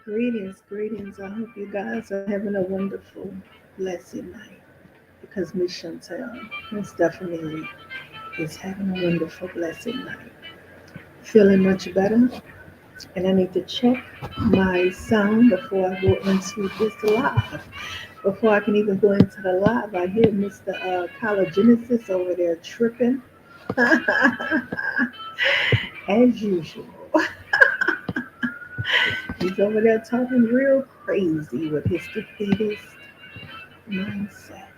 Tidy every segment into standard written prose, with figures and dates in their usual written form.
Greetings, greetings. I hope you guys are having a wonderful, blessed night. Because Miss Chantel most definitely is having a wonderful, blessed night. Feeling much better, and I need to check my sound before I go into this live. Before I can even go into the live, I hear Mr. Collagenesis over there tripping, as usual. He's over there talking real crazy with his defeatist mindset.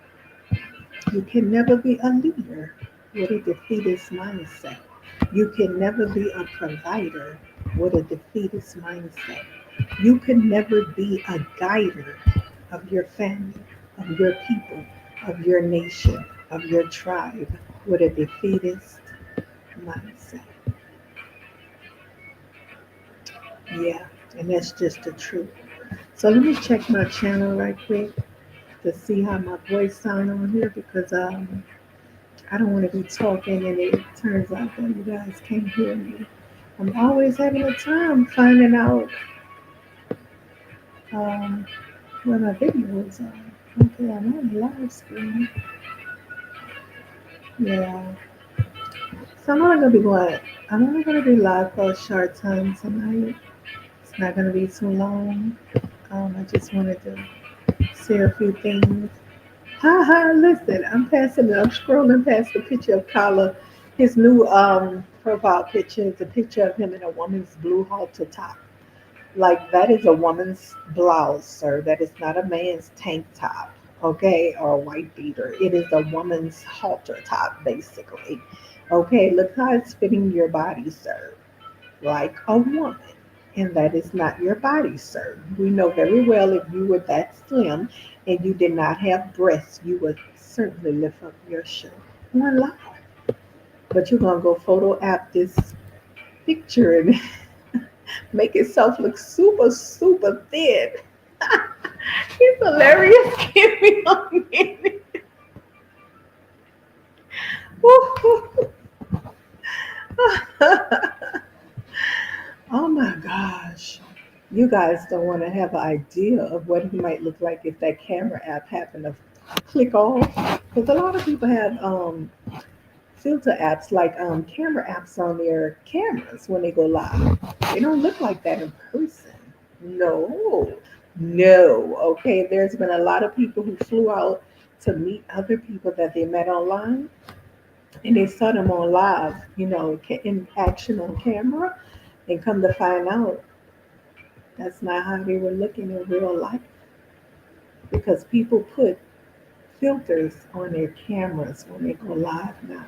You can never be a leader with a defeatist mindset. You can never be a provider with a defeatist mindset. You can never be a guider of your family, of your people, of your nation, of your tribe with a defeatist mindset. Yeah, and that's just the truth. So let me check my channel right quick to see how my voice sound on here because I don't want to be talking and it turns out that you guys can't hear me. I'm always having a time finding out um, where my videos are. Okay, I'm on the live screen. Yeah. So I'm only gonna be going. I'm only gonna be live for a short time tonight. It's not gonna be too long. I just wanted to say a few things. Ha ha! Listen, I'm scrolling past the picture of Kala. His new profile picture is a picture of him in a woman's blue halter top. Like that is a woman's blouse, sir. That is not a man's tank top, okay, or a white beater. It is a woman's halter top, basically. Okay, look how it's fitting your body, sir, like a woman. And that is not your body, sir. We know very well if you were that slim and you did not have breasts, you would certainly lift up your shirt. One lie. But you're gonna go photo app this picture and make yourself look super, super thin. He's hilarious. Give me a minute. Oh my gosh. You guys don't want to have an idea of what he might look like if that camera app happened to click off. Because a lot of people have filter apps like camera apps on their cameras when they go live. They don't look like that in person. No, no. Okay, there's been a lot of people who flew out to meet other people that they met online and they saw them on live, in action on camera, and come to find out that's not how they were looking in real life because people put filters on their cameras when they go live now.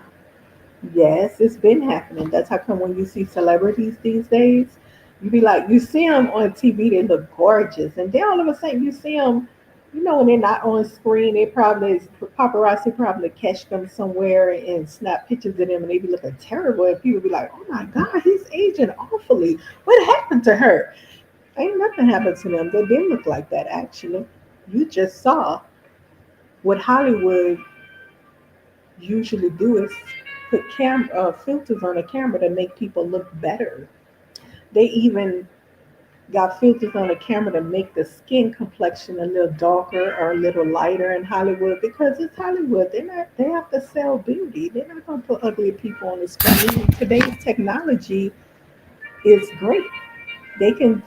Yes, it's been happening. That's how come when you see celebrities these days, you be like, you see them on TV, they look gorgeous, and then all of a sudden you see them, when they're not on screen, they probably paparazzi probably catch them somewhere and snap pictures of them, and they be looking terrible, and people be like, oh my God, he's aging awfully. What happened to her? Ain't nothing happened to them. They didn't look like that actually. You just saw what Hollywood usually do is put filters on a camera to make people look better. They even got filters on the camera to make the skin complexion a little darker or a little lighter in Hollywood because it's Hollywood. They have to sell beauty. They're not gonna put ugly people on the screen. Today's technology is great. They can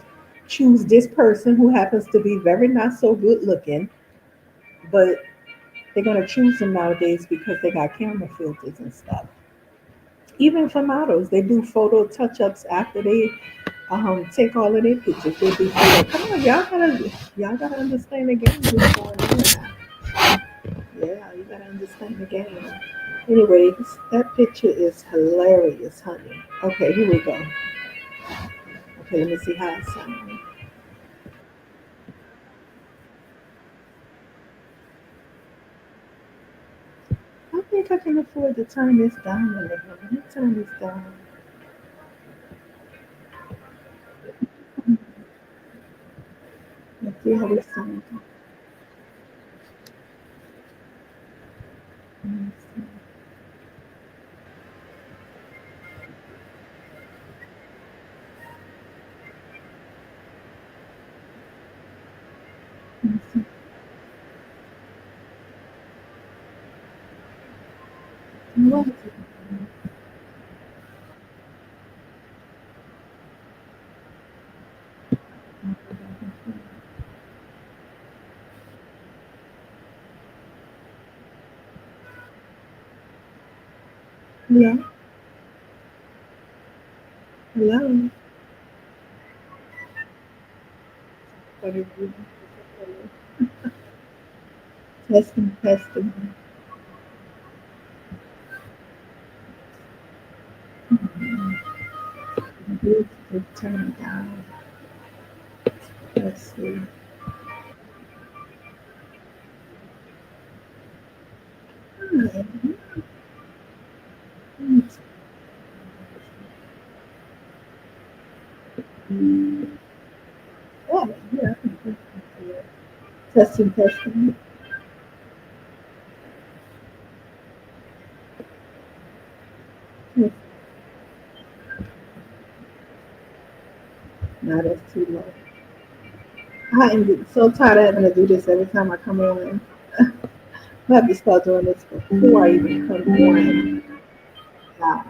choose this person who happens to be very not so good looking, but they're gonna choose them nowadays because they got camera filters and stuff. Even for models, they do photo touch ups after they take all of their pictures. They do photo. Come on, y'all gotta understand the game what's going on now. Yeah, you gotta understand the game. Anyways, that picture is hilarious, honey. Okay, here we go. Okay, let me see how it sounds. I think I can afford to turn this down a little. Let me turn this down. Let's see how this sounds. Let me see. What? Hello? Hello? What are you testing, testing. Good, good, turn it down. Let's see. Oh, yeah. Testing, testing. No, that's too low. I am so tired of having to do this every time I come on. I have to start doing this before I even come on. Nah.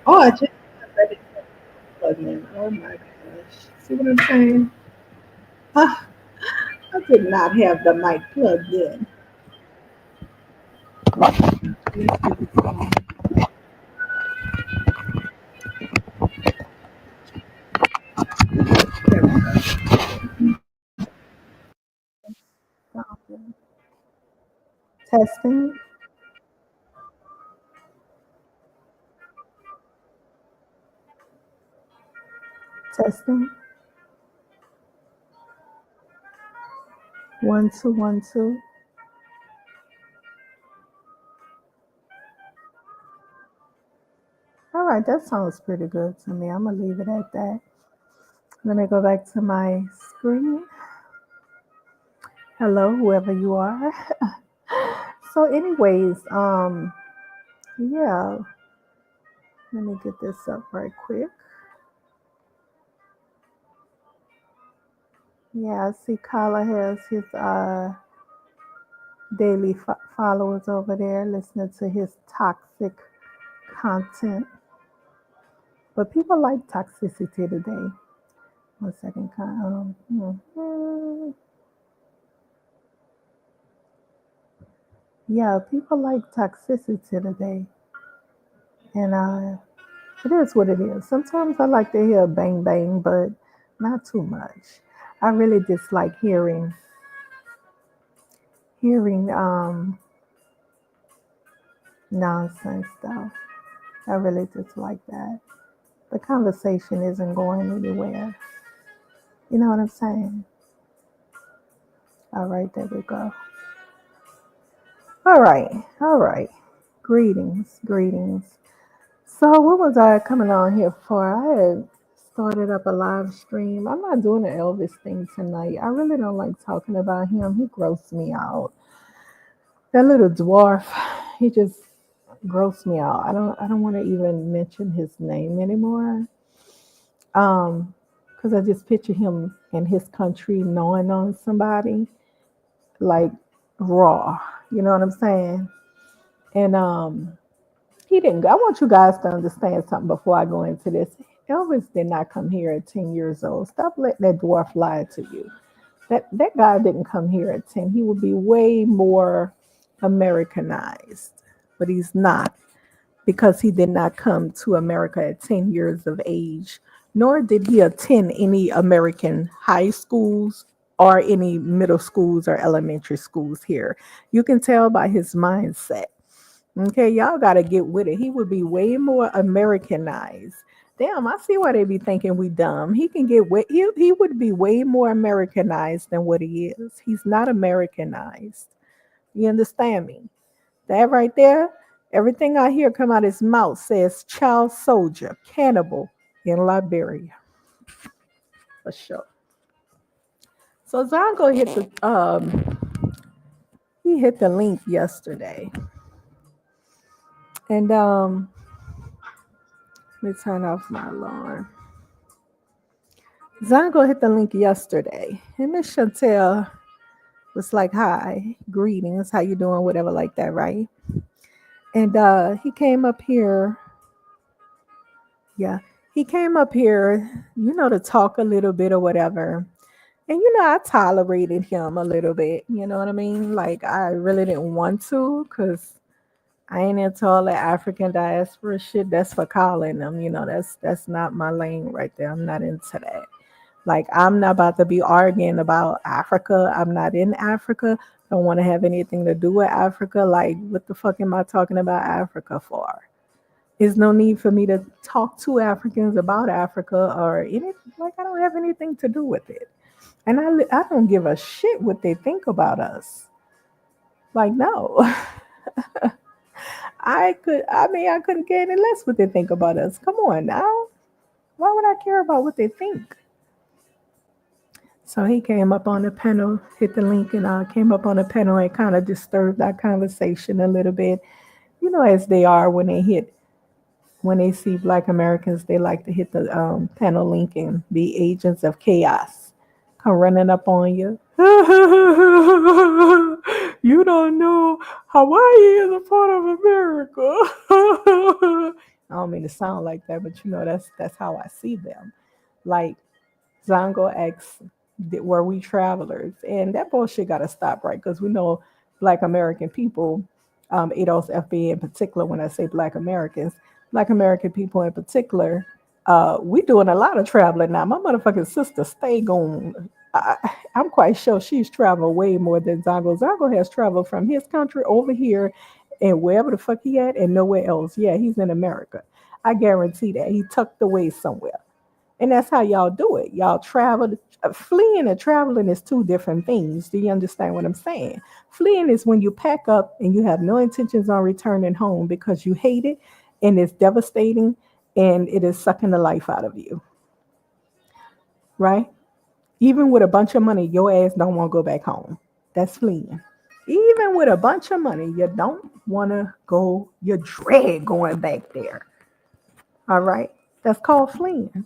Oh, I just let it plug in. Oh my gosh. See what I'm saying? Ah, I did not have the mic plugged in. There we go. Testing, testing. 1 2 1 2. All right, that sounds pretty good to me. I'm gonna leave it at that. Let me go back to my screen. Hello, whoever you are. So, anyways, yeah, let me get this up right quick. Yeah, I see Kala has his daily followers over there listening to his toxic content. But people like toxicity today. 1 second. Yeah, people like toxicity today. And it is what it is. Sometimes I like to hear bang bang, but not too much. I really dislike hearing nonsense stuff. I really dislike that. The conversation isn't going anywhere. You know what I'm saying? All right, there we go. All right, all right. Greetings, greetings. So, what was I coming on here for? I had started up a live stream. I'm not doing the Elvis thing tonight. I really don't like talking about him. He grossed me out. That little dwarf, he just grossed me out. I don't want to even mention his name anymore. Um, because I just picture him in his country knowing on somebody like raw. You know what I'm saying? And he didn't. I want you guys to understand something before I go into this. Elvis did not come here at 10 years old. Stop letting that dwarf lie to you. That guy didn't come here at 10. He would be way more Americanized, but he's not because he did not come to America at 10 years of age, nor did he attend any American high schools or any middle schools or elementary schools here. You can tell by his mindset. Okay, y'all got to get with it. He would be way more Americanized. Damn, I see why they be thinking we dumb. He can get way, he would be way more Americanized than what he is. He's not Americanized. You understand me? That right there, everything I hear come out his mouth says child soldier, cannibal in Liberia, for sure. So Zongo hit the he hit the link yesterday. And Let me turn off my alarm. Zongo hit the link yesterday, and Miss Chantel was like, "Hi, greetings, how you doing? Whatever, like that, right?" And he came up here. Yeah, he came up here, to talk a little bit or whatever. And I tolerated him a little bit. You know what I mean? Like I really didn't want to, cause I ain't into all the African diaspora shit. That's for calling them. That's not my lane right there. I'm not into that. Like I'm not about to be arguing about Africa. I'm not in Africa. Don't want to have anything to do with Africa. Like what the fuck am I talking about Africa for? There's no need for me to talk to Africans about Africa or anything. Like I don't have anything to do with it. And I don't give a shit what they think about us. Like no. I couldn't care any less what they think about us. Come on now. Why would I care about what they think? So he came up on the panel, hit the link, and came up on the panel and kind of disturbed our conversation a little bit. As they are when they see Black Americans, they like to hit the panel link and be agents of chaos. Come running up on you. You don't know Hawaii is a part of America. I don't mean to sound like that, but that's how I see them. Like Zongo asks, were we travelers? And that bullshit got to stop, right? Because we know Black American people, ADOS FBA in particular, when I say Black American people in particular, we doing a lot of traveling now. My motherfucking sister stay gone. I'm quite sure she's traveled way more than Zongo. Zongo has traveled from his country over here and wherever the fuck he at and nowhere else. Yeah, he's in America. I guarantee that. He tucked away somewhere. And that's how y'all do it. Y'all travel. Fleeing and traveling is two different things. Do you understand what I'm saying? Fleeing is when you pack up and you have no intentions on returning home because you hate it and it's devastating and it is sucking the life out of you, right? Even with a bunch of money, your ass don't want to go back home. That's fleeing. Even with a bunch of money, you don't want to go, you dread going back there. All right? That's called fleeing.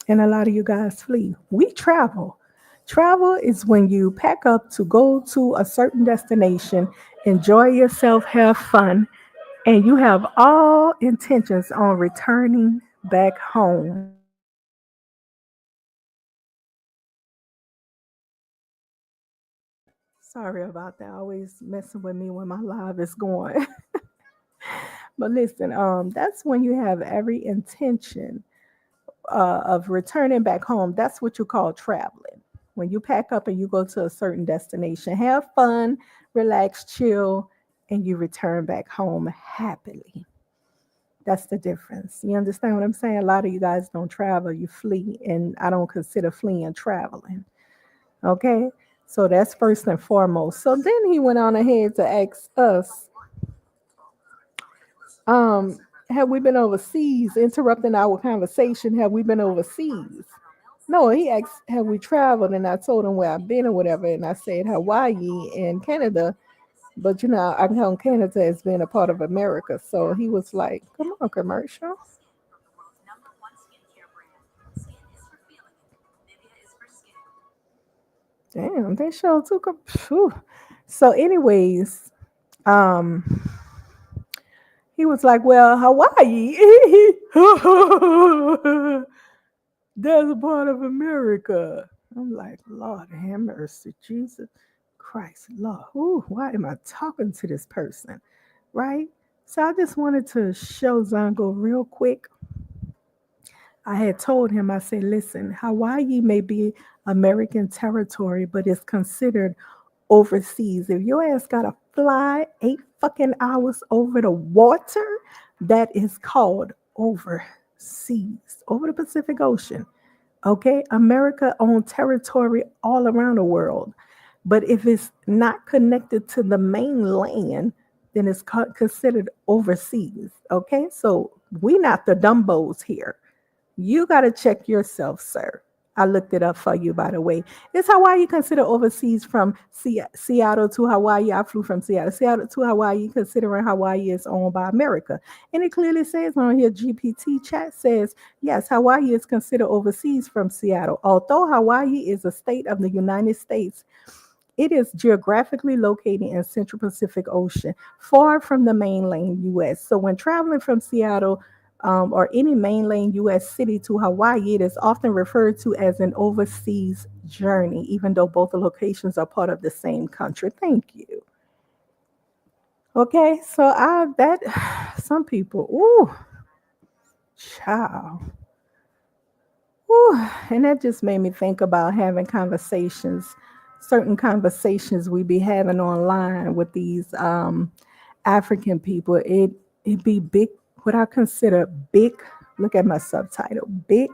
And a lot of you guys flee. We travel. Travel is when you pack up to go to a certain destination, enjoy yourself, have fun, and you have all intentions on returning back home. Sorry about that. Always messing with me when my live is going. But listen, that's when you have every intention of returning back home. That's what you call traveling. When you pack up and you go to a certain destination, have fun, relax, chill, and you return back home happily. That's the difference. You understand what I'm saying? A lot of you guys don't travel, you flee, and I don't consider fleeing traveling. Okay? So that's first and foremost. So then he went on ahead to ask us, um, have we been overseas? Interrupting our conversation, have we been overseas? No, he asked, have we traveled? And I told him where I've been or whatever. And I said Hawaii and Canada. But I count Canada as being a part of America. So he was like, come on, commercial. Damn, they sure took a. Phew. So, anyways, um, he was like, well, Hawaii, that's a part of America. I'm like, Lord have mercy, Jesus Christ, Lord. Ooh, why am I talking to this person? Right? So I just wanted to show Zongo real quick. I had told him, I said, listen, Hawaii may be American territory, but it's considered overseas. If your ass gotta fly 8 fucking hours over the water, that is called overseas, over the Pacific Ocean. Okay, America owns territory all around the world. But if it's not connected to the mainland, then it's considered overseas. Okay, so we not the dumbos here. You got to check yourself, sir. I looked it up for you, by the way. Is Hawaii considered overseas from Seattle to Hawaii? I flew from Seattle to Hawaii, considering Hawaii is owned by America. And it clearly says on here, GPT chat says, yes, Hawaii is considered overseas from Seattle. Although Hawaii is a state of the United States, it is geographically located in Central Pacific Ocean, far from the mainland U.S. So when traveling from Seattle or any mainland U.S. city to Hawaii, it is often referred to as an overseas journey, even though both the locations are part of the same country. Thank you. Okay, so I that some people, ooh, child. Whew, and that just made me think about having conversations, certain conversations we be having online with these African people. It be big, what I consider big. Look at my subtitle: big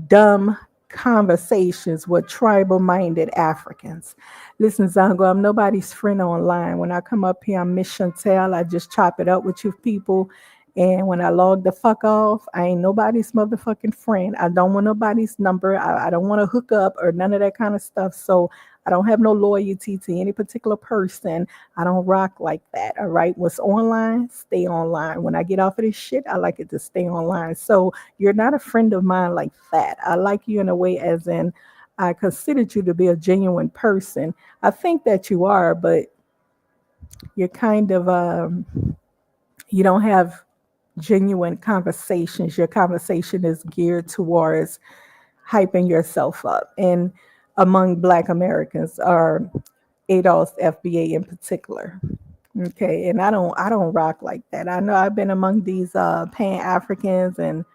dumb conversations with tribal minded Africans. Listen, Zango, I'm nobody's friend online. When I come up here, I'm Miss Chantel. I just chop it up with you people. And when I log the fuck off, I ain't nobody's motherfucking friend. I don't want nobody's number. I don't want to hook up or none of that kind of stuff. So I don't have no loyalty to any particular person. I don't rock like that. All right. What's online, stay online. When I get off of this shit, I like it to stay online. So you're not a friend of mine like that. I like you in a way as in I considered you to be a genuine person. I think that you are, but you're kind of you don't have genuine conversations. Your conversation is geared towards hyping yourself up. And among Black Americans are ADOS FBA in particular. Okay, and I don't rock like that. I know I've been among these Pan Africans and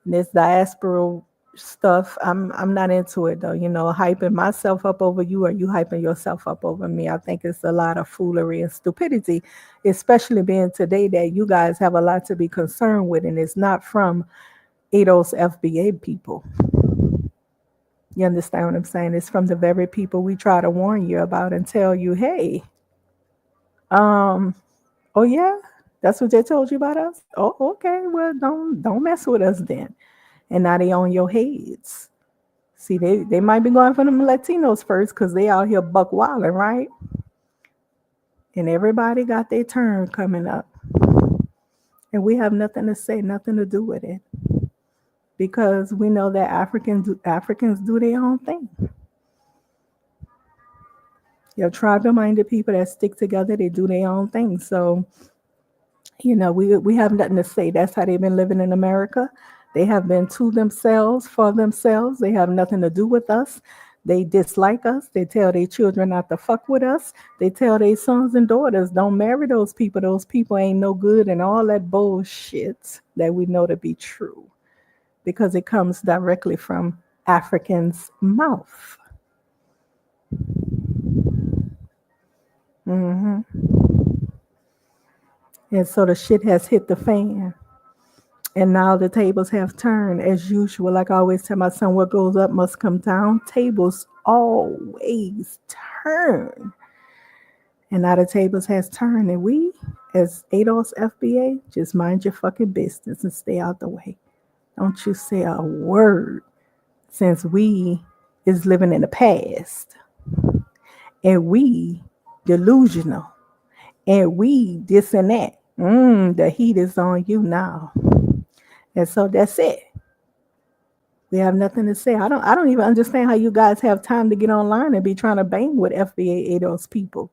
this diaspora stuff. I'm not into it though. Hyping myself up over you or you hyping yourself up over me. I think it's a lot of foolery and stupidity, especially being today that you guys have a lot to be concerned with, and it's not from ADOS FBA people. You understand what I'm saying? It's from the very people we try to warn you about and tell you, hey, um, oh yeah, that's what they told you about us. Oh, okay. Well, don't mess with us then. And now they on your heads. See, they might be going for them Latinos first because they out here buck wilding, right? And everybody got their turn coming up. And we have nothing to say, nothing to do with it. Because we know that Africans do their own thing. Your tribal minded people that stick together, they do their own thing. So, we have nothing to say. That's how they've been living in America. They have been to themselves, for themselves. They have nothing to do with us. They dislike us. They tell their children not to fuck with us. They tell their sons and daughters, don't marry those people. Those people ain't no good, and all that bullshit that we know to be true because it comes directly from Africans' mouth. hmm And so the shit has hit the fan. And now the tables have turned as usual. Like I always tell my son, what goes up must come down. Tables always turn. And now the tables has turned. And we, as ADOS FBA, just mind your fucking business and stay out the way. Don't you say a word since we is living in the past. And we delusional. And we this and that. The heat is on you now. And so that's it. We have nothing to say. I don't even understand how you guys have time to get online and be trying to bang with FBA ADOS people.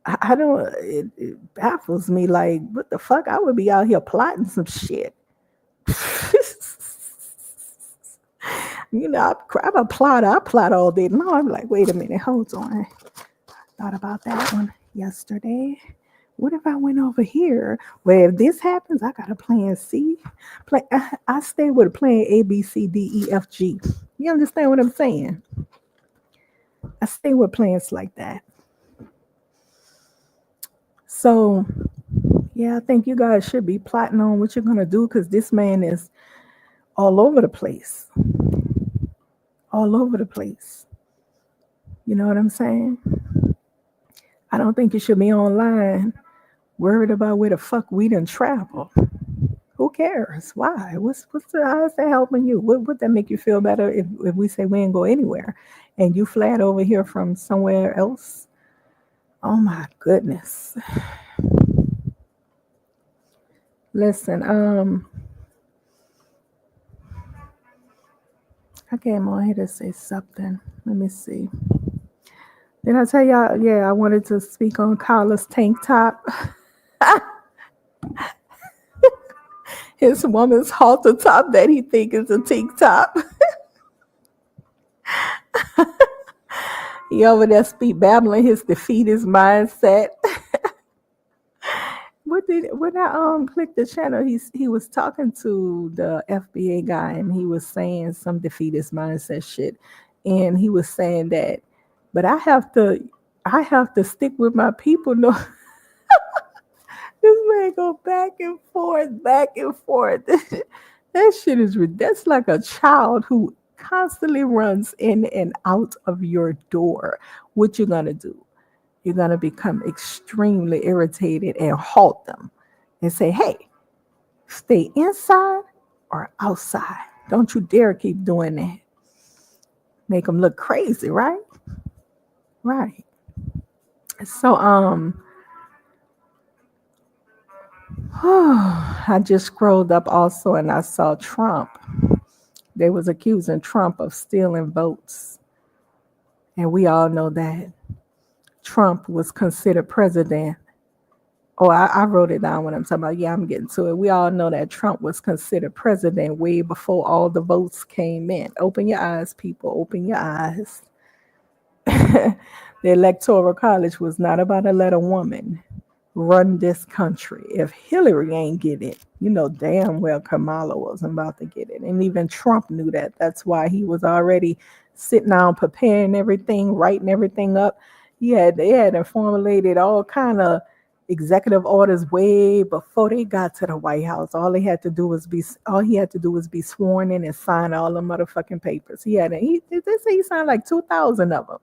I don't it baffles me like what the fuck? I would be out here plotting some shit. I'm a plotter. I plot all day long. I'm like, wait a minute, hold on. Thought about that one yesterday. What if I went over here? Well, if this happens, I got a plan C. I stay with a plan A, B, C, D, E, F, G. You understand what I'm saying? I stay with plans like that. So, yeah, I think you guys should be plotting on what you're going to do because this man is all over the place. All over the place. You know what I'm saying? I don't think you should be online worried about where the fuck we done travel. Who cares? Why? How's that helping you? Would that make you feel better if we say we ain't go anywhere and you flat over here from somewhere else? Oh my goodness. Listen, I came on here to say something. Let me see. Did I tell y'all? Yeah, I wanted to speak on Kyla's tank top. His woman's halter top that he think is a tank top. He over there speak babbling his defeatist mindset. When I clicked the channel, he was talking to the FBA guy and he was saying some defeatist mindset shit. And he was saying that, but I have to stick with my people. No, this man go back and forth, back and forth. That shit is that's like a child who constantly runs in and out of your door. What you gonna do? You're gonna become extremely irritated and halt them and say, "Hey, stay inside or outside. Don't you dare keep doing that." Make them look crazy, right? Right. So I just scrolled up also and I saw Trump. They was accusing Trump of stealing votes. And we all know that Trump was considered president. Oh, I wrote it down when I'm talking about, yeah, I'm getting to it. We all know that Trump was considered president way before all the votes came in. Open your eyes, people. Open your eyes. The Electoral College was not about to let a woman run this country. If Hillary ain't get it, you know damn well Kamala wasn't about to get it. And even Trump knew that. That's why he was already sitting down preparing everything, writing everything up. They had formulated all kind of executive orders way before they got to the White House. All he had to do was be sworn in and sign all the motherfucking papers. They say he signed like 2,000 of them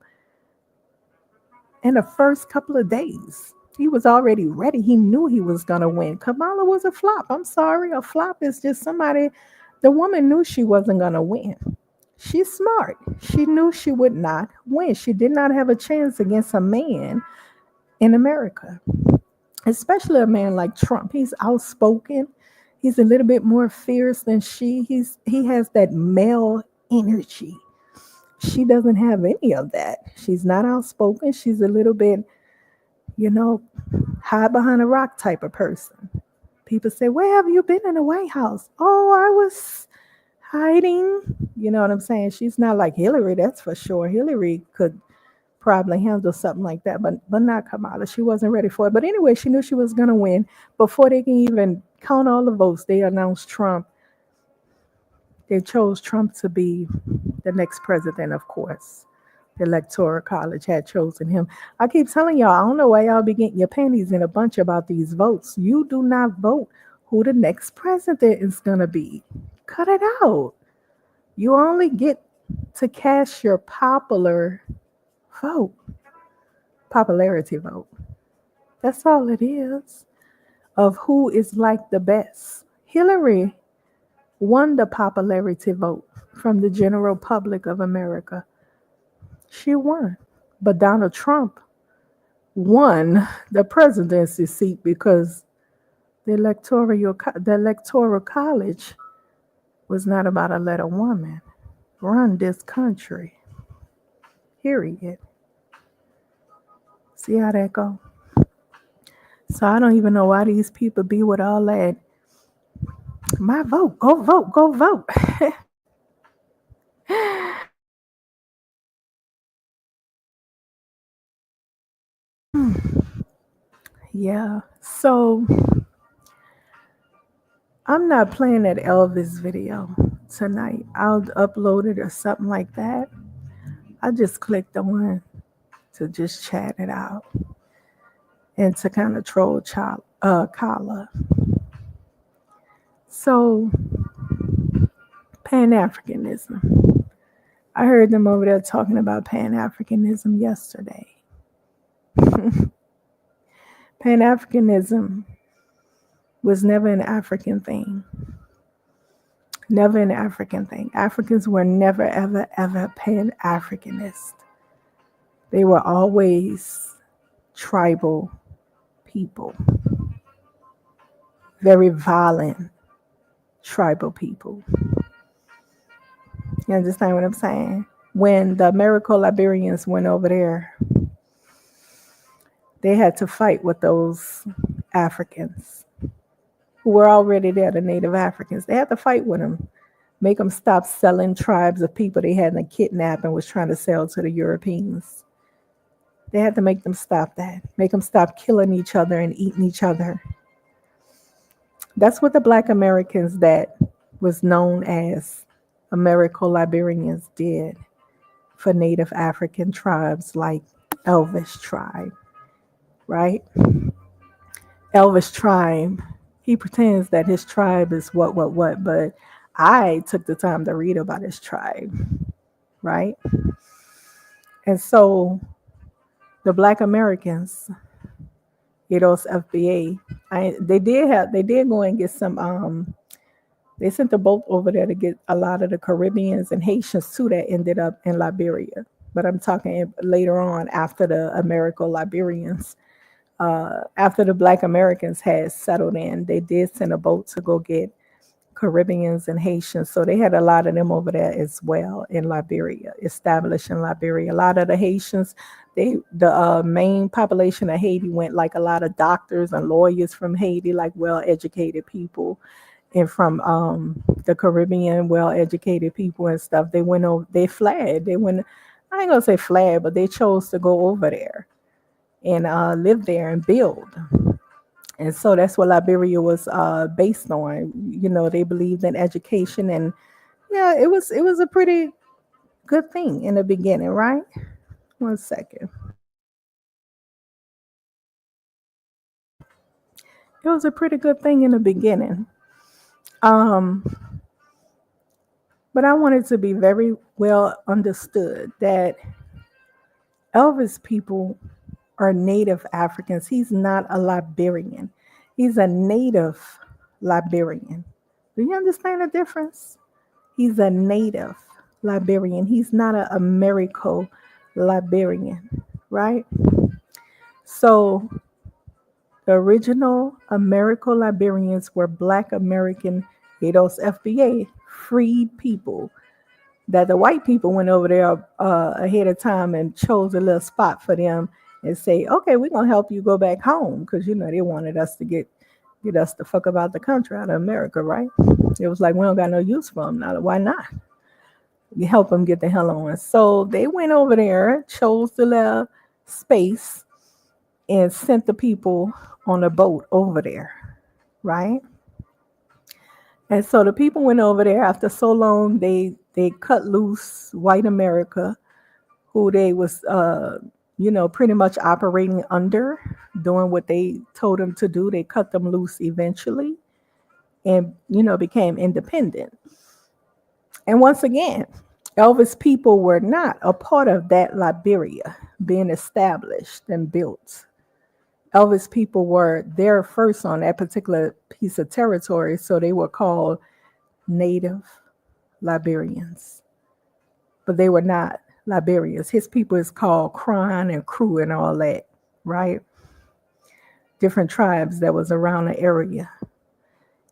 in the first couple of days. He was already ready. He knew he was going to win. Kamala was a flop. I'm sorry. A flop is just somebody, the woman knew she wasn't going to win. She's smart. She knew she would not win. She did not have a chance against a man in America, especially a man like Trump. He's outspoken. He's a little bit more fierce than she. He has that male energy. She doesn't have any of that. She's not outspoken. She's a little bit, hide behind a rock type of person. People say, "Where have you been in the White House?" "Oh, I was hiding." You know what I'm saying? She's not like Hillary, that's for sure. Hillary could probably handle something like that, but not Kamala. She wasn't ready for it. But anyway, she knew she was going to win. Before they can even count all the votes, they announced Trump. They chose Trump to be the next president, of course. The Electoral College had chosen him. I keep telling y'all, I don't know why y'all be getting your panties in a bunch about these votes. You do not vote who the next president is going to be. Cut it out. You only get to cast your popularity vote. That's all it is, of who is like the best. Hillary won the popularity vote from the general public of America. She won. But Donald Trump won the presidency seat because the electoral college was not about to let a woman run this country. Period. See how that go? So I don't even know why these people be with all that. My vote, go vote, go vote. Yeah. So I'm not playing that Elvis video tonight. I'll upload it or something like that. I just clicked on to just chat it out and to kind of troll Kala. So, Pan-Africanism. I heard them over there talking about Pan-Africanism yesterday. Pan-Africanism was never an African thing. Never an African thing. Africans were never, ever, ever pan Africanist. They were always tribal people, very violent tribal people. You understand what I'm saying? When the American Liberians went over there, they had to fight with those Africans who were already there, the native Africans. They had to fight with them, make them stop selling tribes of people they had in a kidnap and was trying to sell to the Europeans. They had to make them stop that, make them stop killing each other and eating each other. That's what the Black Americans that was known as American Liberians did for Native African tribes like Elvis tribe, right? Elvis tribe, he pretends that his tribe is what, but I took the time to read about his tribe, right? And so the Black Americans, those FBA, they did go and get some they sent a boat over there to get a lot of the Caribbeans and Haitians too that ended up in Liberia. But I'm talking later on after the American Liberians. After the Black Americans had settled in, they did send a boat to go get Caribbeans and Haitians. So they had a lot of them over there as well in Liberia, established in Liberia. A lot of the Haitians, the main population of Haiti went like a lot of doctors and lawyers from Haiti, like well educated people, and from the Caribbean, well educated people and stuff. They went over, they fled. They went, I ain't gonna say fled, but they chose to go over there and live there and build. And so that's what Liberia was based on. You know, they believed in education, and yeah, it was a pretty good thing in the beginning, right? One second. It was a pretty good thing in the beginning. Um, but I wanted to be very well understood that Elvis people are native Africans. He's not a Liberian. He's a native Liberian. Do you understand the difference? He's a native Liberian. He's not an Americo Liberian, right? So the original Americo Liberians were Black American, those FBA, freed people that the white people went over there ahead of time and chose a little spot for them and say, okay, we're gonna help you go back home because you know they wanted us to get us the fuck about the country out of America, right? It was like we don't got no use for them now. Why not? You help them get the hell on. So they went over there, chose the little space, and sent the people on a boat over there, right? And so the people went over there after so long. They cut loose white America, who they was pretty much operating under, doing what they told them to do. They cut them loose eventually, and became independent. And once again, Elvis people were not a part of that Liberia being established and built. Elvis people were there first on that particular piece of territory, so they were called Native Liberians, but they were not Liberians. His people is called Kron and Kru and all that, right? Different tribes that was around the area.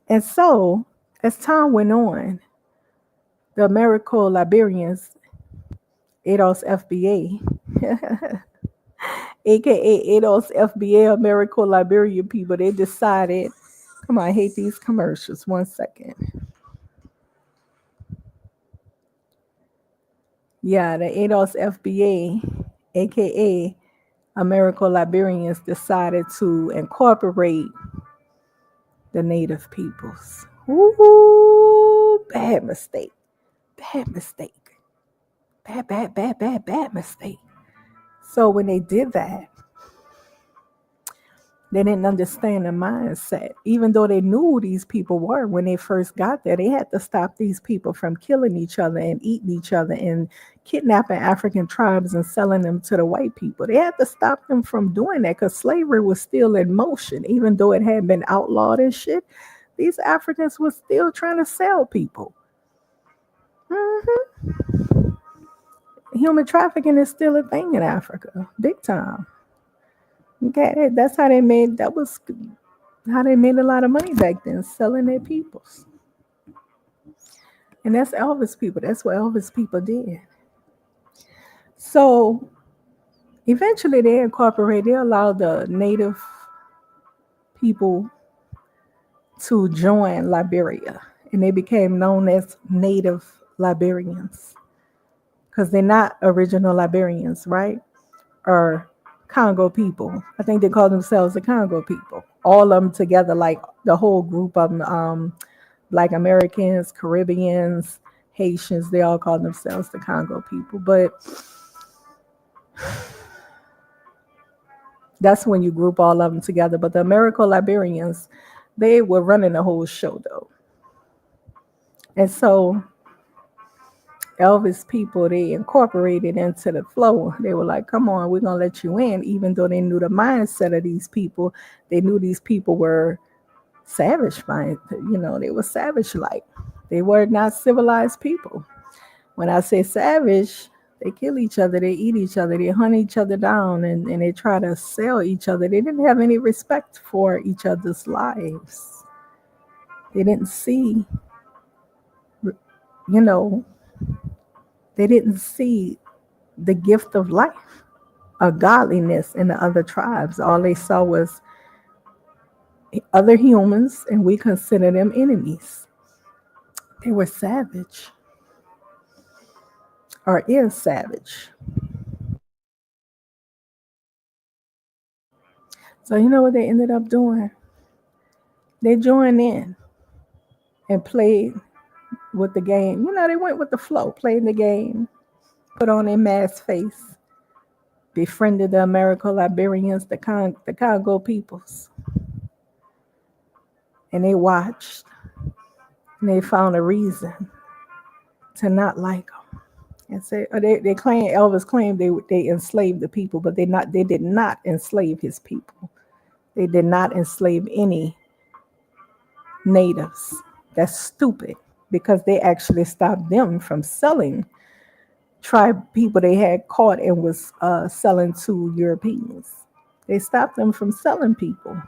And so, as time went on, the American Liberians, ADOS FBA, aka ADOS FBA, American Liberian people, they decided, come on, I hate these commercials. One second. Yeah, the ADOS FBA, aka American Liberians, decided to incorporate the native peoples. Ooh, bad mistake. Bad mistake. Bad mistake. So when they did that, They didn't understand the mindset. Even though they knew who these people were when they first got there, they had to stop these people from killing each other and eating each other and kidnapping African tribes and selling them to the white people. They had to stop them from doing that because slavery was still in motion. Even though it had been outlawed and shit, these Africans were still trying to sell people. Hmm. Human trafficking is still a thing in Africa, big time. Okay, that's how they made. That was how they made a lot of money back then, selling their peoples. And that's Elvis people. That's what Elvis people did. So eventually they incorporated, they allowed the native people to join Liberia. And they became known as Native Liberians. Because they're not original Liberians, right? Or Congo people. I think they call themselves the Congo people. All of them together, like the whole group of them, Black Americans, Caribbeans, Haitians, they all call themselves the Congo people. But that's when you group all of them together. But the American Liberians, they were running the whole show though. And so Elvis people, they incorporated into the flow. They were like, come on, we're going to let you in, even though they knew the mindset of these people. They knew these people were savage, they were savage like. They were not civilized people. When I say savage, they kill each other, they eat each other, they hunt each other down, and they try to sell each other. They didn't have any respect for each other's lives. They didn't see, you know, they didn't see the gift of life, of godliness in the other tribes. All they saw was other humans, and we consider them enemies. They were savage, or is savage. So you know what they ended up doing? They joined in and played with the game. They went with the flow, played the game, put on a mask face, befriended the American Liberians, the Congo peoples, and they watched and they found a reason to not like them. And say they claim Elvis claimed they enslaved the people, but they did not enslave his people. They did not enslave any natives. That's stupid because they actually stopped them from selling tribe people they had caught and was selling to Europeans. They stopped them from selling people.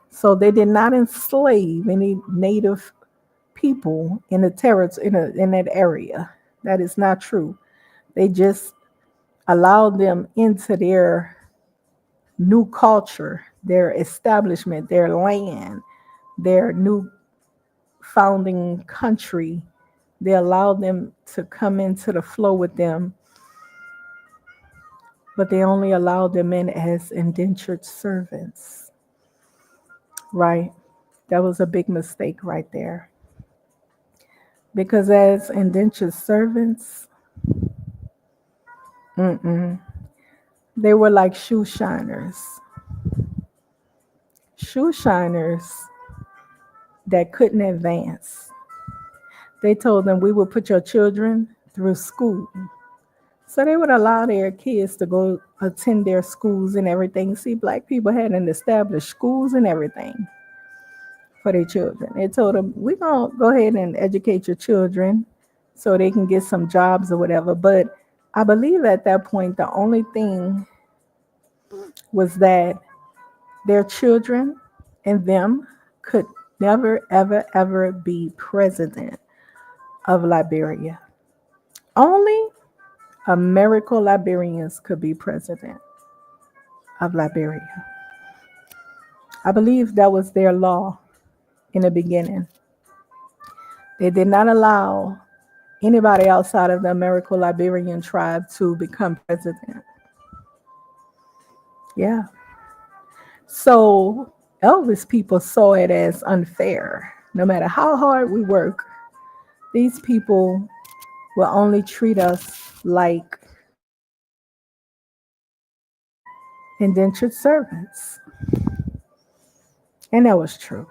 So they did not enslave any native people in the territory in that area. That is not true. They just allowed them into their new culture, their establishment, their land, their new founding country. They allowed them to come into the flow with them, but they only allowed them in as indentured servants, right? That was a big mistake right there. Because as indentured servants, they were like shoe shiners. Shoe shiners that couldn't advance. They told them, we will put your children through school. So they would allow their kids to go attend their schools and everything. See, black people had an established schools and everything for their children. They told them, we're going to go ahead and educate your children so they can get some jobs or whatever. But I believe at that point, the only thing was that their children and them could never, ever, ever be president of Liberia. Only American Liberians could be president of Liberia. I believe that was their law in the beginning. They did not allow anybody outside of the American Liberian tribe to become president. Yeah. So Elvis people saw it as unfair. No matter how hard we work, these people will only treat us like indentured servants. And that was true,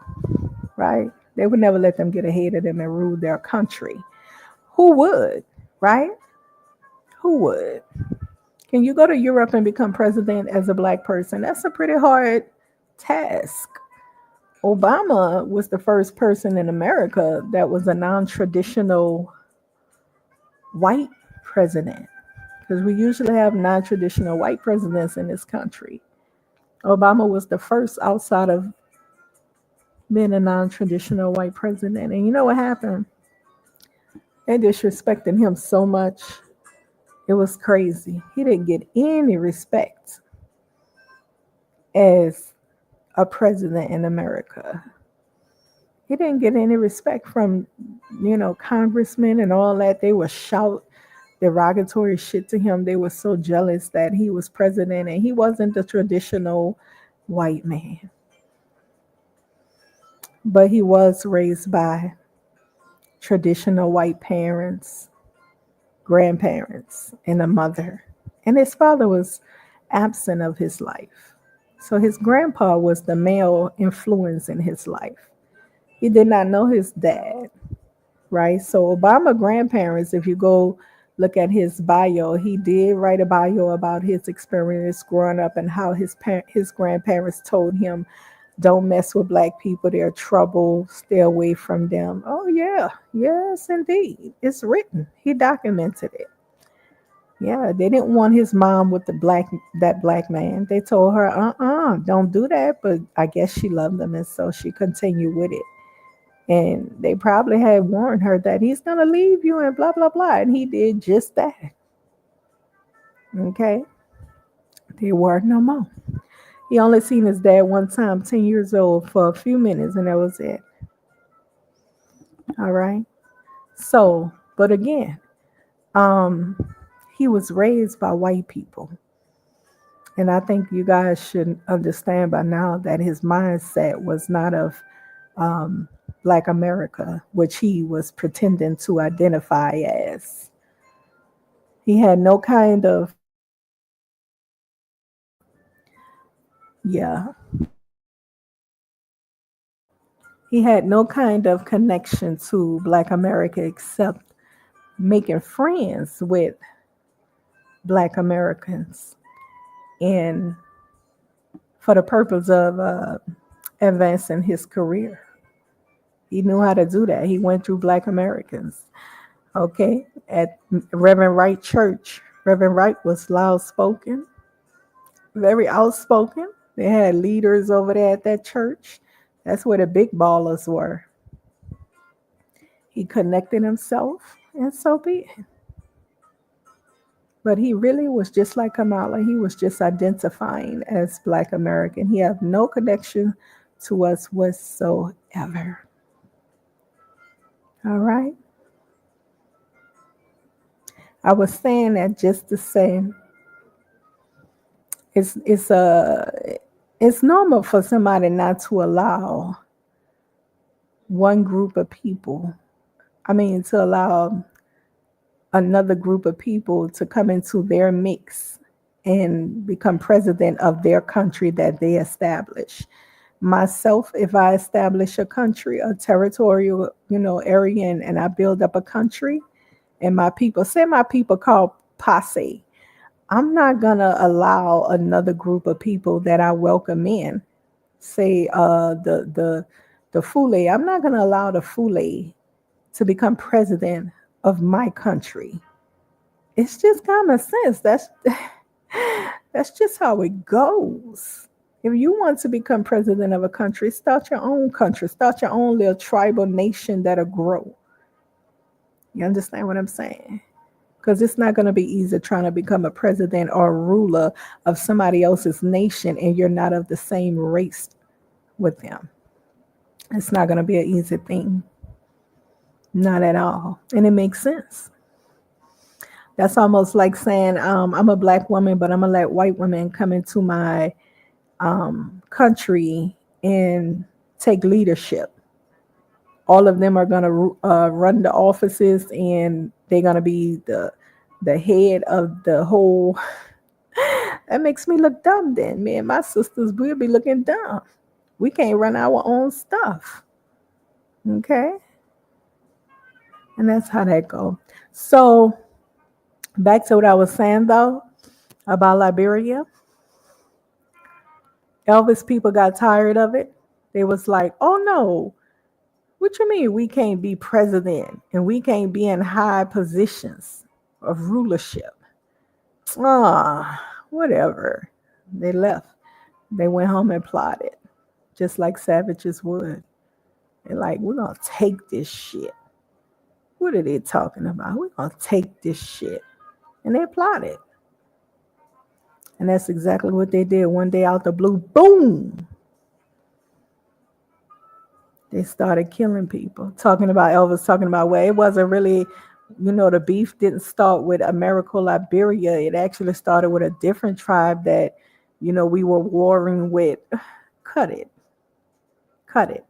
right? They would never let them get ahead of them and rule their country. Who would, right? Who would? Can you go to Europe and become president as a black person? That's a pretty hard task. Obama was the first person in America that was a non traditional white president, because we usually have non traditional white presidents in this country. Obama was the first outside of being a non traditional white president. And you know what happened? They disrespected him so much. It was crazy. He didn't get any respect as a president in America. He didn't get any respect from, congressmen and all that. They would shout derogatory shit to him. They were so jealous that he was president and he wasn't the traditional white man. But he was raised by traditional white parents, grandparents, and a mother. And his father was absent of his life. So his grandpa was the male influence in his life. He did not know his dad, right? So Obama grandparents, if you go look at his bio, he did write a bio about his experience growing up and how his grandparents told him, "Don't mess with black people; they're trouble. Stay away from them." Oh yeah, yes indeed, it's written. He documented it. Yeah, they didn't want his mom with that black man. They told her, don't do that. But I guess she loved them, and so she continued with it. And they probably had warned her that he's gonna leave you and blah blah blah, and he did just that. Okay, they were no more. He only seen his dad one time, 10 years old, for a few minutes, and that was it. All right. So, but again, um, he was raised by white people. And I think you guys should understand by now that his mindset was not of um, Black America, which he was pretending to identify as. He had no kind of, yeah, he had no kind of connection to Black America except making friends with Black Americans and for the purpose of advancing his career. He knew how to do that. He went through Black Americans. Okay, at Reverend Wright Church, Reverend Wright was loud spoken, very outspoken. They had leaders over there at that church. That's where the big ballers were. He connected himself, and so be it. But he really was just like Kamala. He was just identifying as Black American. He had no connection to us whatsoever. All right. I was saying that just to say it's normal for somebody not to allow one group of people. I mean, to allow another group of people to come into their mix and become president of their country that they establish. Myself, if I establish a country, a territorial, area, and I build up a country, and my people, say my people called posse, I'm not gonna allow another group of people that I welcome in, say the Fule. I'm not gonna allow the Fule to become president of my country. It's just common sense. That's just how it goes. If you want to become president of a country, start your own country. Start your own little tribal nation that'll grow. You understand what I'm saying? Because it's not going to be easy trying to become a president or a ruler of somebody else's nation and you're not of the same race with them. It's not going to be an easy thing. Not at all. And it makes sense. That's almost like saying, I'm a black woman, but I'm going to let white women come into my country and take leadership. All of them are going to run the offices and they're going to be the head of the whole. That makes me look dumb then. Me and my sisters, we'll be looking dumb. We can't run our own stuff. Okay? And that's how that go. So back to what I was saying though about Liberia. Elvis people got tired of it. They was like, oh no, what you mean we can't be president and we can't be in high positions of rulership? Ah, whatever. They left. They went home and plotted, just like savages would. They're like, we're gonna take this shit. What are they talking about? We're gonna take this shit. And they plotted. And that's exactly what they did. One day out the blue, boom, they started killing people. Talking about Elvis, talking about, well, it wasn't really, the beef didn't start with America, Liberia. It actually started with a different tribe that, we were warring with. Cut it. Cut it.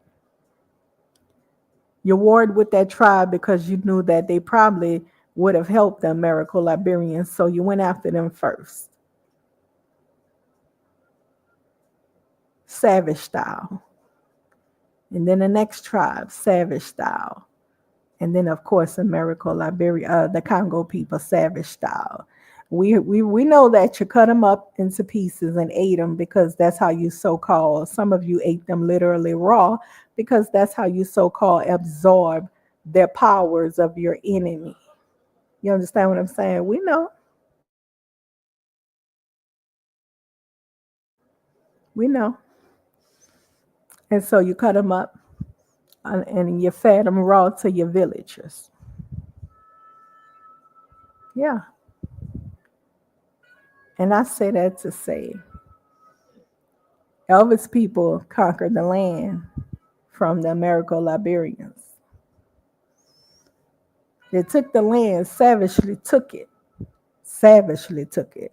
You warred with that tribe because you knew that they probably would have helped the American Liberians, so you went after them first. Savage style. And then the next tribe, savage style. And then, of course, America, Liberia, the Congo people, savage style. We know that you cut them up into pieces and ate them because that's how you so-called, some of you ate them literally raw because that's how you so-called absorb their powers of your enemy. You understand what I'm saying? We know. We know. And so you cut them up and you fed them raw to your villagers. Yeah. And I say that to say Elvis people conquered the land from the American Liberians. They took the land, savagely took it. Savagely took it.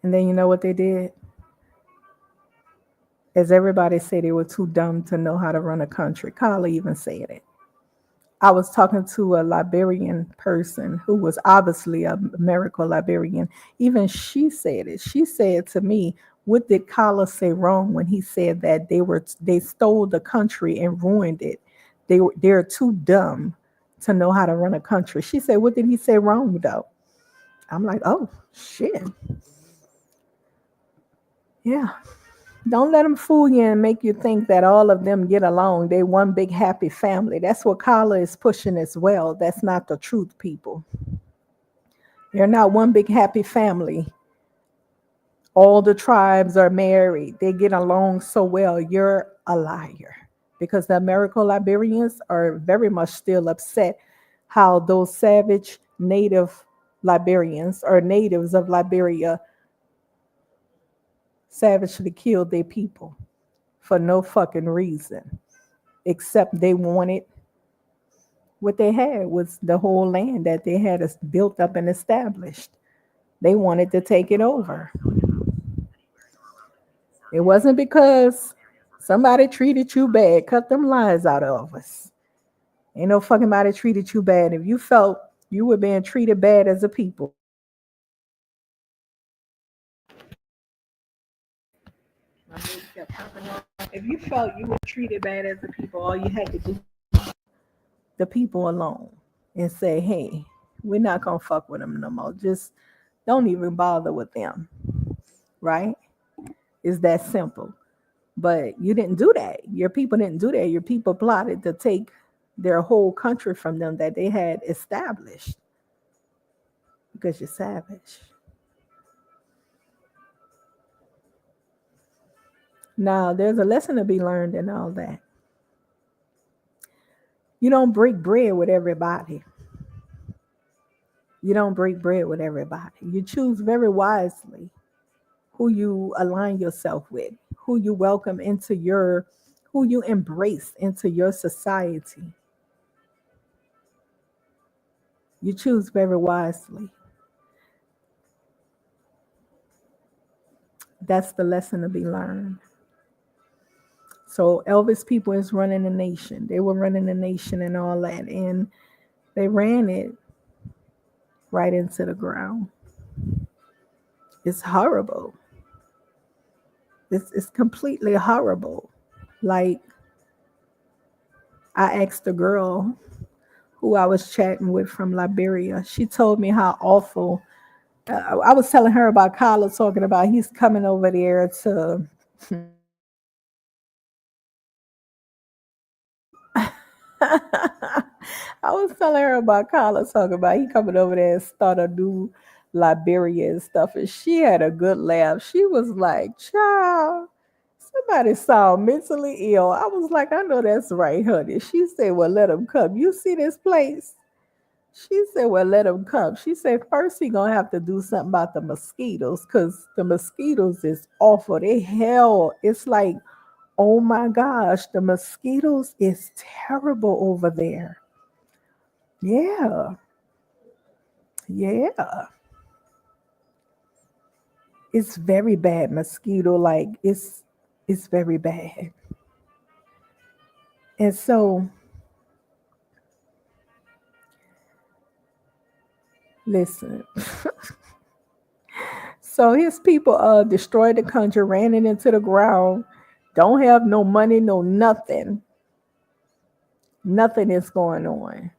And then you know what they did? As everybody said, they were too dumb to know how to run a country. Carla even said it. I was talking to a Liberian person who was obviously a American Liberian. Even she said it. She said to me, "What did Carla say wrong when he said that they stole the country and ruined it? They're too dumb to know how to run a country." She said, "What did he say wrong though?" I'm like, "Oh shit, yeah." Don't let them fool you and make you think that all of them get along. They one big happy family. That's what Carla is pushing as well. That's not the truth, people. They're not one big happy family. All the tribes are married. They get along so well. You're a liar. Because the American Liberians are very much still upset how those savage native Liberians or natives of Liberia savagely killed their people for no fucking reason, except they wanted what they had was the whole land that they had built up and established. They wanted to take it over. It wasn't because somebody treated you bad. Cut them lies out of us. Ain't no fucking body treated you bad. If you felt you were being treated bad as a people, if you felt you were treated bad as a people, all you had to do the people alone and say, hey, we're not gonna fuck with them no more. Just don't even bother with them. Right? It's that simple. But you didn't do that. Your people didn't do that. Your people plotted to take their whole country from them that they had established because you're savage. Now, there's a lesson to be learned in all that. You don't break bread with everybody. You don't break bread with everybody. You choose very wisely who you align yourself with, who you welcome into who you embrace into your society. You choose very wisely. That's the lesson to be learned. So Elvis people is running the nation. They were running the nation and all that. And they ran it right into the ground. It's horrible. It's completely horrible. Like, I asked a girl who I was chatting with from Liberia. She told me how awful. I was telling her about Kyla talking about he's coming over there to. I was telling her about Kyla talking about he coming over there and start a new Liberia and stuff, and she had a good laugh. She was like, "Child, somebody sound mentally ill." I was like, "I know that's right, honey." She said, "Well, let him come. You see this place?" She said, "Well, let him come." She said, "First, he gonna have to do something about the mosquitoes, cause the mosquitoes is awful. They hell. It's like, oh my gosh, the mosquitoes is terrible over there." Yeah, yeah, it's very bad. Mosquito, like it's very bad. And so, listen. So his people destroyed the country, ran it into the ground. Don't have no money, no nothing. Nothing is going on.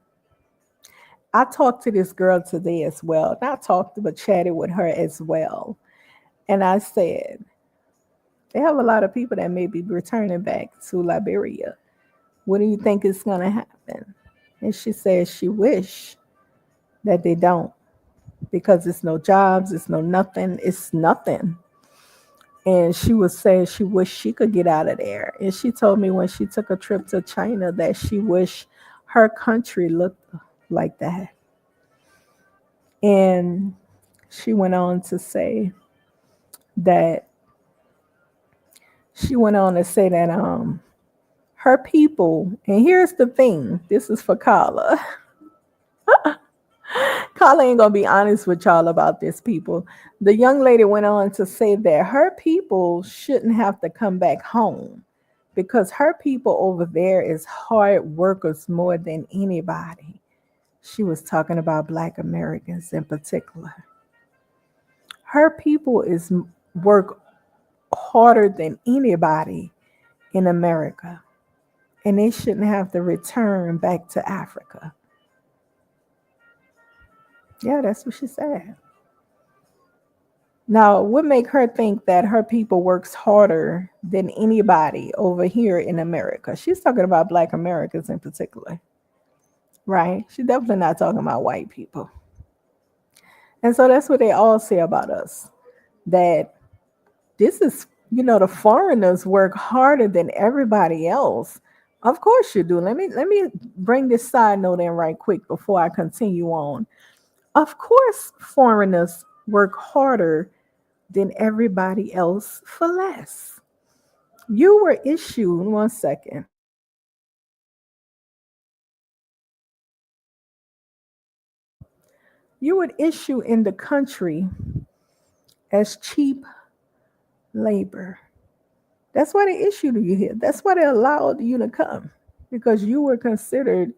I talked to this girl today as well. Not talked, but chatted with her as well. And I said, they have a lot of people that may be returning back to Liberia. What do you think is going to happen? And she said she wish that they don't, because it's no jobs, it's no nothing, it's nothing. And she was saying she wished she could get out of there. And she told me when she took a trip to China that she wished her country looked like that. And she went on to say that her people, and here's the thing, this is for Carla. Carla ain't gonna be honest with y'all about this, people. The young lady went on to say that her people shouldn't have to come back home because her people over there is hard workers more than anybody. She was talking about Black Americans in particular. Her people is work harder than anybody in America, and they shouldn't have to return back to Africa. Yeah, that's what she said. Now, what make her think that her people works harder than anybody over here in America? She's talking about Black Americans in particular, right? She's definitely not talking about white people. And so that's what they all say about us. That this is, the foreigners work harder than everybody else. Of course you do. Let me bring this side note in right quick before I continue on. Of course foreigners work harder than everybody else for less. You were issued, one second. You would issue in the country as cheap labor. That's why they issued you here. That's why they allowed you to come, because you were considered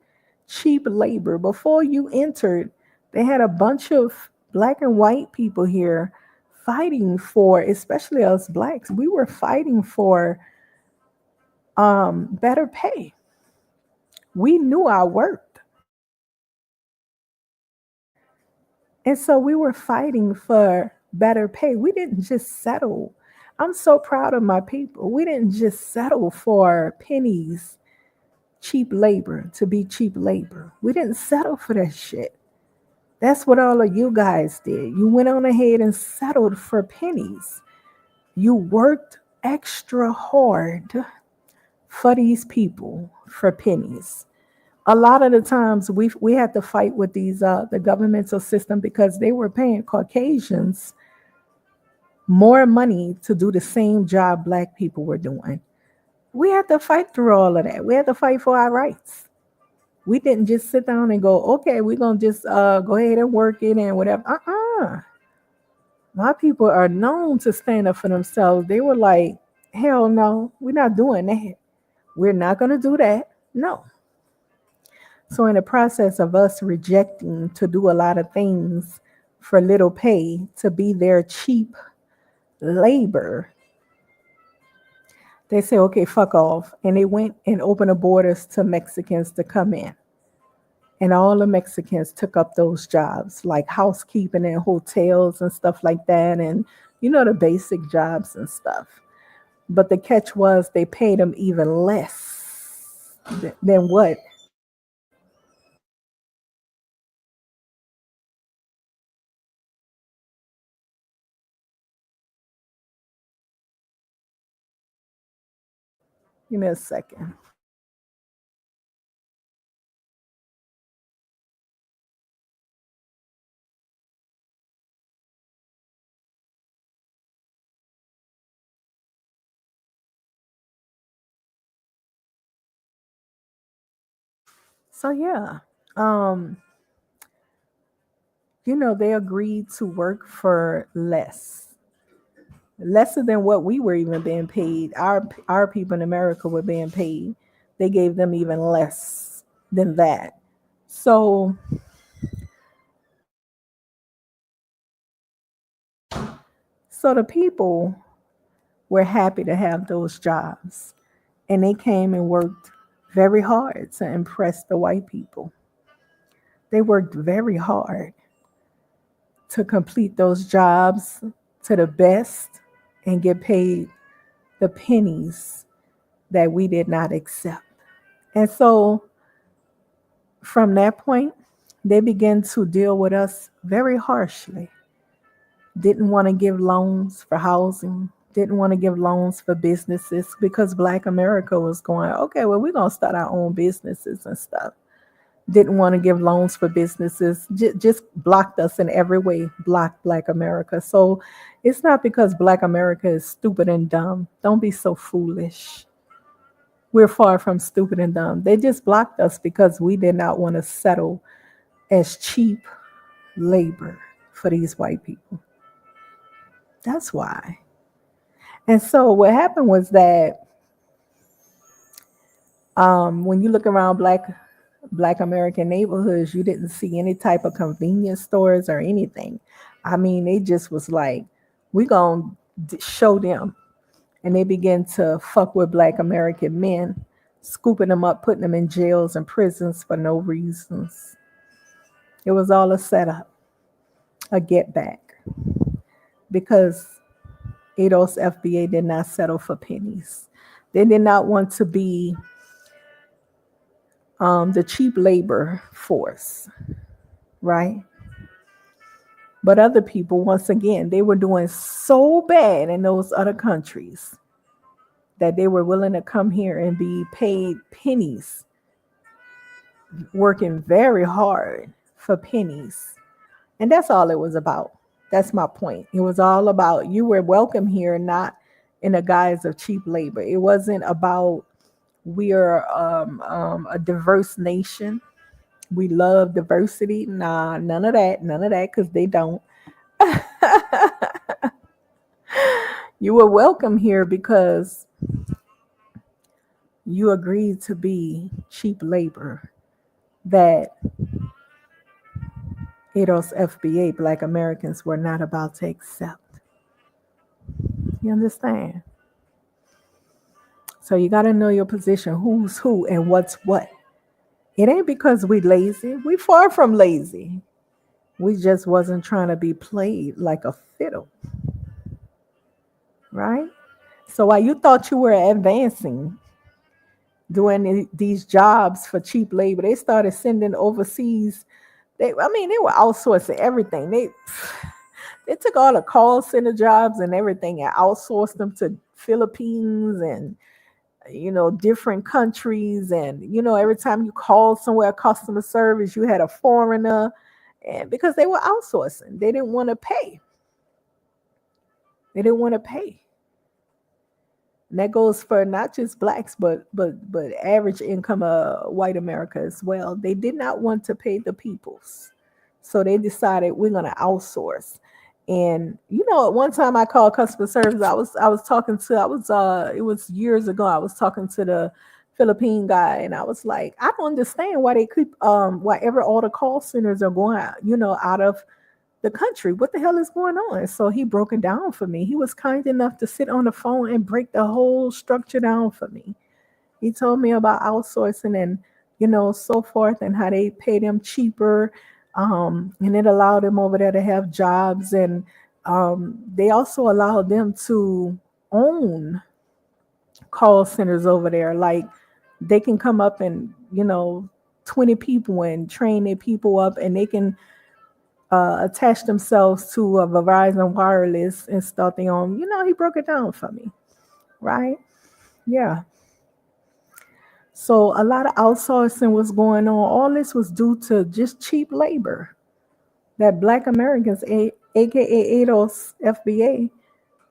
cheap labor. Before you entered, they had a bunch of Black and white people here fighting for, especially us blacks, we were fighting for better pay. We knew our worth. And so we were fighting for better pay. We didn't just settle. I'm so proud of my people. We didn't just settle for pennies, cheap labor, to be cheap labor. We didn't settle for that shit. That's what all of you guys did. You went on ahead and settled for pennies. You worked extra hard for these people for pennies. A lot of the times we had to fight with these the governmental system because they were paying Caucasians more money to do the same job Black people were doing. We had to fight through all of that. We had to fight for our rights. We didn't just sit down and go, okay, we're gonna just go ahead and work it and whatever. My people are known to stand up for themselves. They were like, hell no, we're not doing that. We're not gonna do that. No. So in the process of us rejecting to do a lot of things for little pay, to be their cheap labor, They say, okay, fuck off. And they went and opened the borders to Mexicans to come in. And all the Mexicans took up those jobs, like housekeeping in hotels and stuff like that. And, the basic jobs and stuff. But the catch was they paid them even less than what? Give me a second. So, yeah, um, they agreed to work for lesser than what we were even being paid. Our people in America were being paid. They gave them even less than that. So the people were happy to have those jobs, and they came and worked very hard to impress the white people. They worked very hard to complete those jobs to the best and get paid the pennies that we did not accept. And so from that point, they began to deal with us very harshly. Didn't want to give loans for housing, didn't want to give loans for businesses because Black America was going, okay, well, we're going to start our own businesses and stuff. Didn't want to give loans for businesses, just blocked us in every way, blocked Black America. So it's not because Black America is stupid and dumb. Don't be so foolish. We're far from stupid and dumb. They just blocked us because we did not want to settle as cheap labor for these white people. That's why. And so what happened was that when you look around Black American neighborhoods, you didn't see any type of convenience stores or anything. I mean, they just was like, we gonna show them, and they began to fuck with Black American men, scooping them up, putting them in jails and prisons for no reasons. It was all a setup, a get back, because ADOS FBA did not settle for pennies. They did not want to be the cheap labor force, right? But other people, once again, they were doing so bad in those other countries that they were willing to come here and be paid pennies, working very hard for pennies. And that's all it was about. That's my point. It was all about you were welcome here, not in the guise of cheap labor. It wasn't about we are a diverse nation. We love diversity. Nah, none of that. None of that, because they don't. You were welcome here because you agreed to be cheap labor that ADOS FBA Black Americans were not about to accept. You understand? So you got to know your position, who's who and what's what. It ain't because we lazy. We far from lazy. We just wasn't trying to be played like a fiddle, right? So while you thought you were advancing, doing these jobs for cheap labor, they started sending overseas. They were outsourcing everything. They took all the call center jobs and everything and outsourced them to Philippines and different countries. And every time you called somewhere customer service, you had a foreigner, and because they were outsourcing, they didn't want to pay. They didn't want to pay. And that goes for not just blacks, but average income white America as well. They did not want to pay the peoples, so they decided we're going to outsource. And at one time I called customer service. I was talking to I was it was years ago. I was talking to the Philippine guy, and I was like, I don't understand why they keep why ever all the call centers are going out, out of the country. What the hell is going on? So he broke it down for me. He was kind enough to sit on the phone and break the whole structure down for me. He told me about outsourcing and, so forth, and how they pay them cheaper. And it allowed them over there to have jobs. And they also allowed them to own call centers over there. Like they can come up and, 20 people and train their people up, and they can attach themselves to a Verizon wireless and start their own. He broke it down for me, right? Yeah. So a lot of outsourcing was going on. All this was due to just cheap labor that Black Americans, aka ADOS FBA,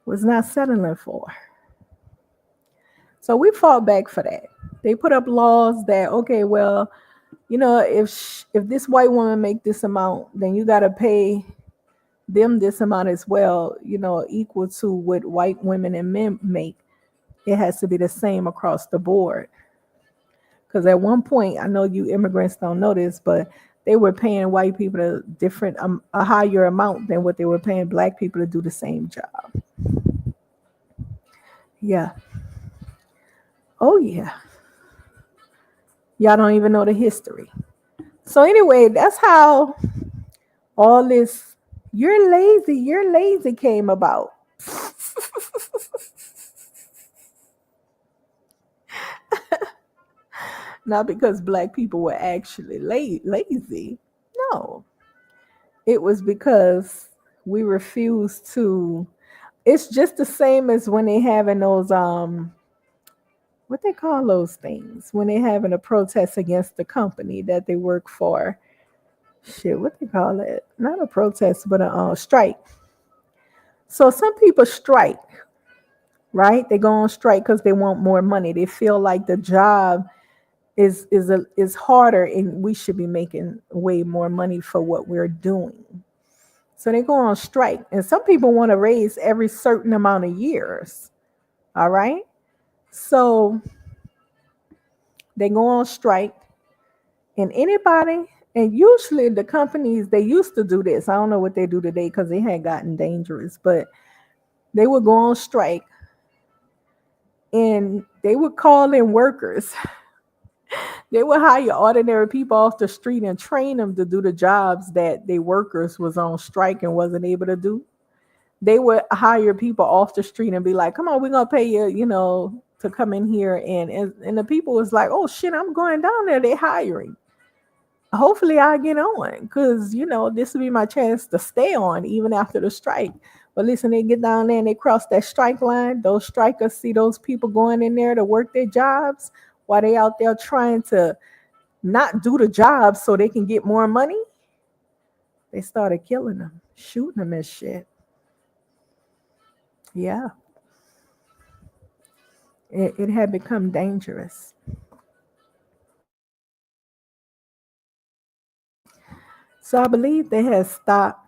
was not settling for. So we fought back for that. They put up laws that, okay, well, if this white woman make this amount, then you got to pay them this amount as well, equal to what white women and men make. It has to be the same across the board. Because at one point, I know you immigrants don't know this, but they were paying white people a higher amount than what they were paying black people to do the same job. Yeah. Oh yeah. Y'all don't even know the history. So anyway, that's how all this you're lazy came about. Not because black people were actually lazy. No, it was because we refused to. It's just the same as when they having those what they call those things when they having a protest against the company that they work for. Shit, what they call it? Not a protest, but a strike. So some people strike, right? They go on strike because they want more money. They feel like the job is harder, and we should be making way more money for what we're doing. So they go on strike, and some people want to raise every certain amount of years. All right, so they go on strike, and anybody, and usually the companies, they used to do this. I don't know what they do today because they had gotten dangerous, but they would go on strike, and they would call in workers. They would hire ordinary people off the street and train them to do the jobs that the workers was on strike and wasn't able to do. They would hire people off the street and be like, "Come on, we're gonna pay you, to come in here." And the people was like, "Oh shit, I'm going down there. They hiring. Hopefully, I get on because this will be my chance to stay on even after the strike." But listen, they get down there and they cross that strike line. Those strikers see those people going in there to work their jobs while they out there trying to not do the job so they can get more money. They started killing them, shooting them and shit. Yeah, it had become dangerous. So I believe they had stopped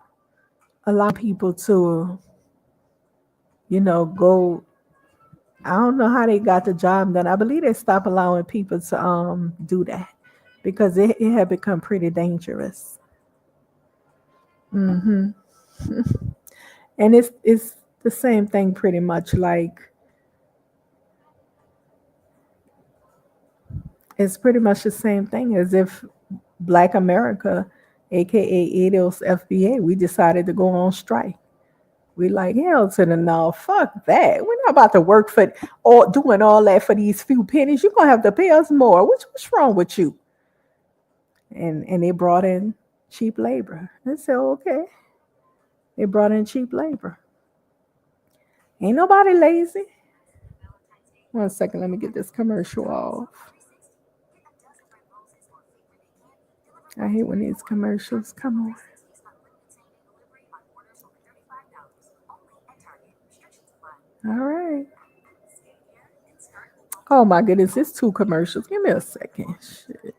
allowing people to, go. I don't know how they got the job done. I believe they stopped allowing people to do that because it had become pretty dangerous. hmm And it's the same thing pretty much. Like it's pretty much the same thing as if Black America, aka ADOS FBA, we decided to go on strike. We like hell to the no. Fuck that. We're not about to work for all doing all that for these few pennies. You're gonna have to pay us more. What's wrong with you? And they brought in cheap labor. They said, okay. They brought in cheap labor. Ain't nobody lazy. One second, let me get this commercial off. I hate when these commercials come on. All right. Oh my goodness, it's two commercials. Give me a second. Shit.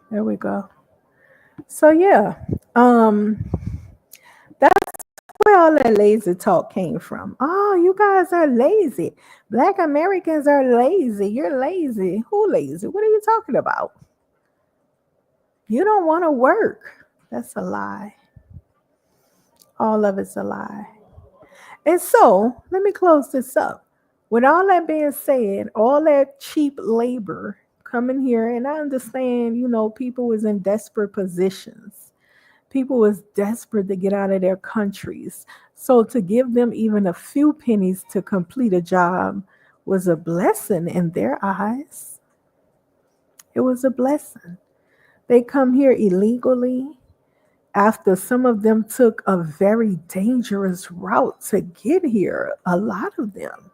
There we go. So yeah, um, that's all that lazy talk came from. Oh, you guys are lazy. Black Americans are lazy. You're lazy. Who lazy? What are you talking about? You don't want to work. That's a lie. All of it's a lie. And so, let me close this up. With all that being said, all that cheap labor coming here, and I understand, people was in desperate positions. People was desperate to get out of their countries. So to give them even a few pennies to complete a job was a blessing in their eyes. It was a blessing. They come here illegally after some of them took a very dangerous route to get here. A lot of them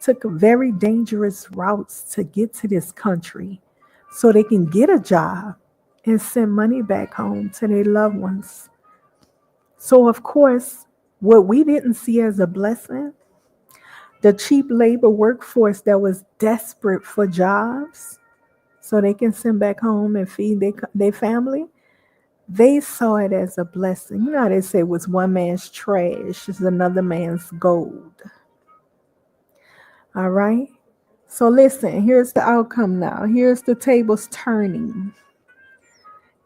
took very dangerous routes to get to this country so they can get a job and send money back home to their loved ones. So, of course, what we didn't see as a blessing, the cheap labor workforce that was desperate for jobs so they can send back home and feed their family, they saw it as a blessing. You know how they say what's one man's trash is another man's gold. All right? So listen, here's the outcome now. Here's the tables turning.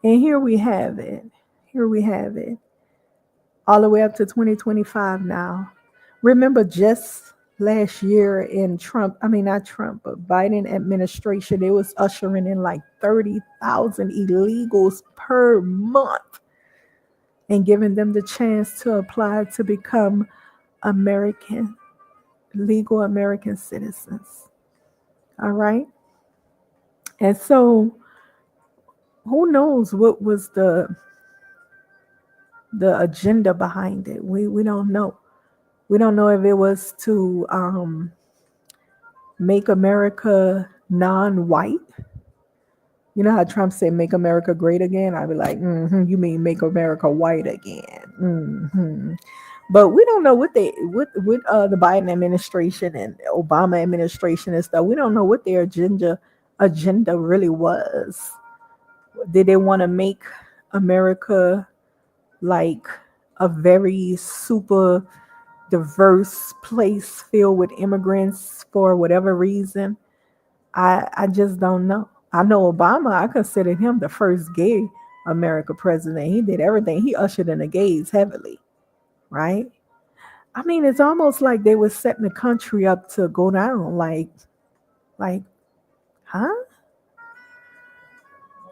And here we have it. Here we have it. All the way up to 2025 now. Remember just last year in Trump, I mean not Trump, but Biden administration, it was ushering in like 30,000 illegals per month and giving them the chance to apply to become American, legal American citizens. All right. And so who knows what was the agenda behind it? We don't know. We don't know if it was to make America non-white. You know how Trump said "Make America Great Again"? I'd be like, you mean make America white again? But we don't know what they what the Biden administration and Obama administration and stuff. We don't know what their agenda really was. Did they want to make America like a very super diverse place filled with immigrants for whatever reason? I just don't know. I know Obama, I considered him the first gay America president. He did everything. He ushered in the gays heavily, right? I mean, it's almost like they were setting the country up to go down. Like, huh?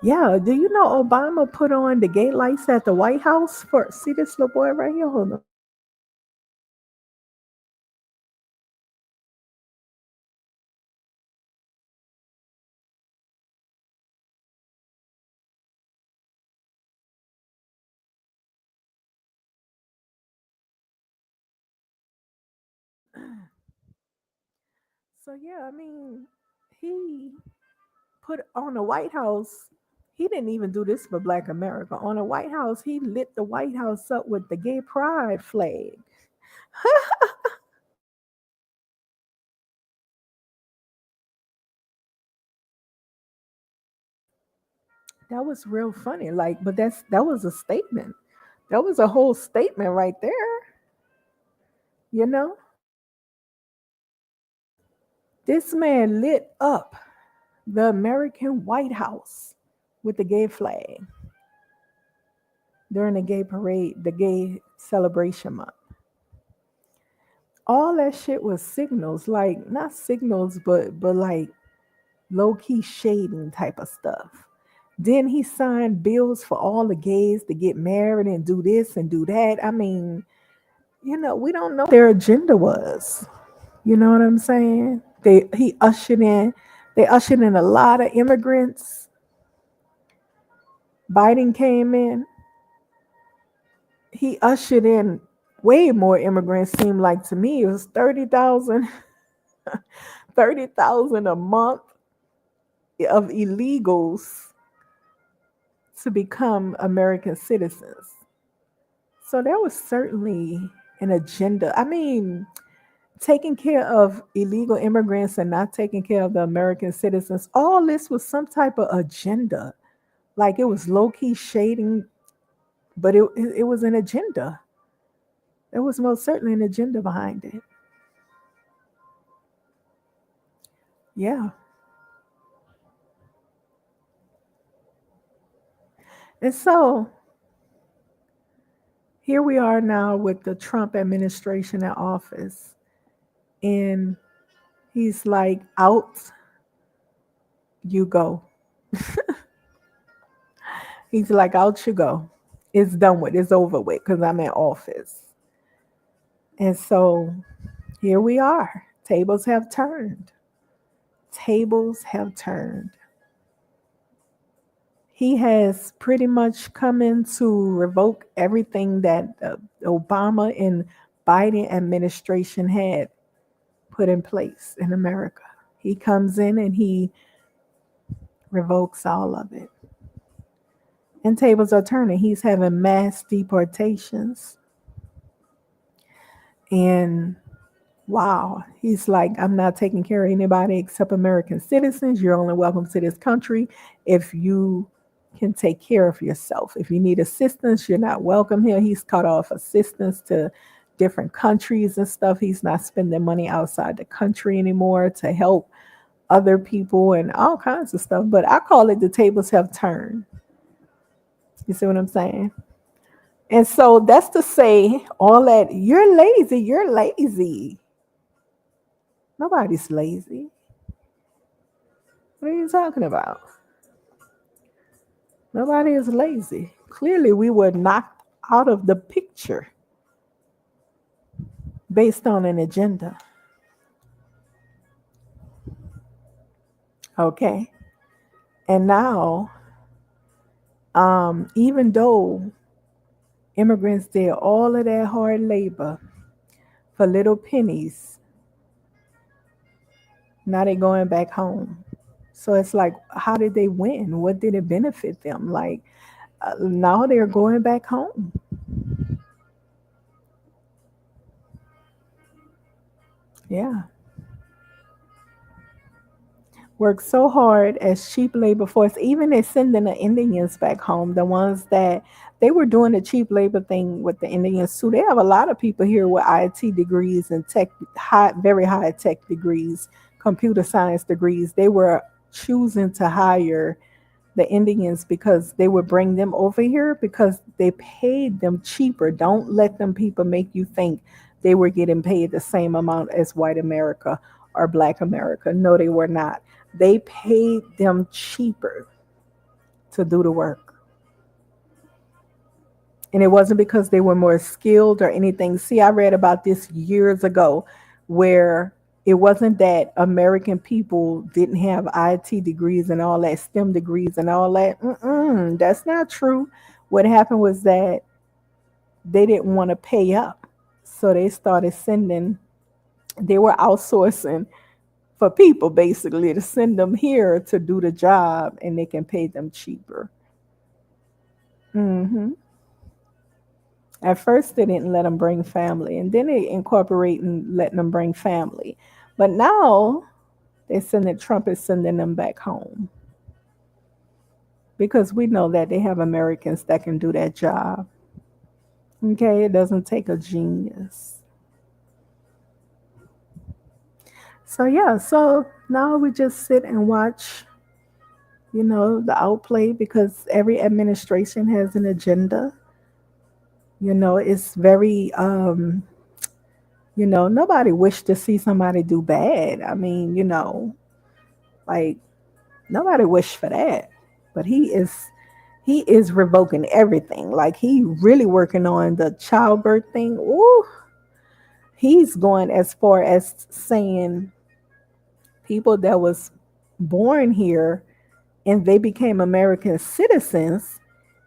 Yeah. Do you know Obama put on the gay lights at the White House for? See this little boy right here. Hold on. So yeah, I mean, he put on the White House. He didn't even do this for Black America. On the White House, he lit the White House up with the gay pride flag. That was real funny. Like, but that was a statement. That was a whole statement right there. You know, this man lit up the American White House with the gay flag during the gay parade, the gay celebration month. All that shit was signals, like not signals, but like low key shading type of stuff. Then he signed bills for all the gays to get married and do this and do that. I mean, we don't know what their agenda was. You know what I'm saying? They ushered in a lot of immigrants. Biden came in, he ushered in way more immigrants, seemed like to me. It was 30,000, 30,000 a month of illegals to become American citizens. So there was certainly an agenda. I mean, taking care of illegal immigrants and not taking care of the American citizens, all this was some type of agenda. Like it was low key shading, but it was an agenda. There was most certainly an agenda behind it. Yeah. And so here we are now with the Trump administration in office. And he's like, out you go. He's like, out you go. It's done with. It's over with because I'm in office. And so here we are. Tables have turned. Tables have turned. He has pretty much come in to revoke everything that the Obama and Biden administration had put in place in America. He comes in and he revokes all of it. And tables are turning. He's having mass deportations. And wow, he's like, I'm not taking care of anybody except American citizens. You're only welcome to this country if you can take care of yourself. If you need assistance, you're not welcome here. He's cut off assistance to different countries and stuff. He's not spending money outside the country anymore to help other people and all kinds of stuff. But I call it the tables have turned. You see what I'm saying? And so that's to say all that you're lazy, you're lazy. Nobody's lazy. What are you talking about? Nobody is lazy. Clearly, we were knocked out of the picture based on an agenda. Okay. And now, even though immigrants did all of that hard labor for little pennies, now they're going back home. So it's like, how did they win? What did it benefit them? Like, now they're going back home. Yeah. Work so hard as cheap labor force. Even they're sending the Indians back home, the ones that they were doing the cheap labor thing with the Indians too. They have a lot of people here with IT degrees and tech, very high tech degrees, computer science degrees. They were choosing to hire the Indians because they would bring them over here because they paid them cheaper. Don't let them people make you think they were getting paid the same amount as white America or black America. No, they were not. They paid them cheaper to do the work. And it wasn't because they were more skilled or anything. See, I read about this years ago where it wasn't that American people didn't have IT degrees and all that, STEM degrees and all that. That's not true. What happened was that they didn't want to pay up. So they started sending, they were outsourcing for people basically to send them here to do the job and they can pay them cheaper. hmm At first, they didn't let them bring family, and then they incorporate and letting them bring family. But now they send that Trump is sending them back home because we know that they have Americans that can do that job. Okay, it doesn't take a genius. So yeah, so now we just sit and watch, the outplay because every administration has an agenda. It's very nobody wished to see somebody do bad. I mean, like nobody wished for that. But he is revoking everything. Like he really working on the childbirth thing. Ooh, he's going as far as saying people that was born here and they became American citizens,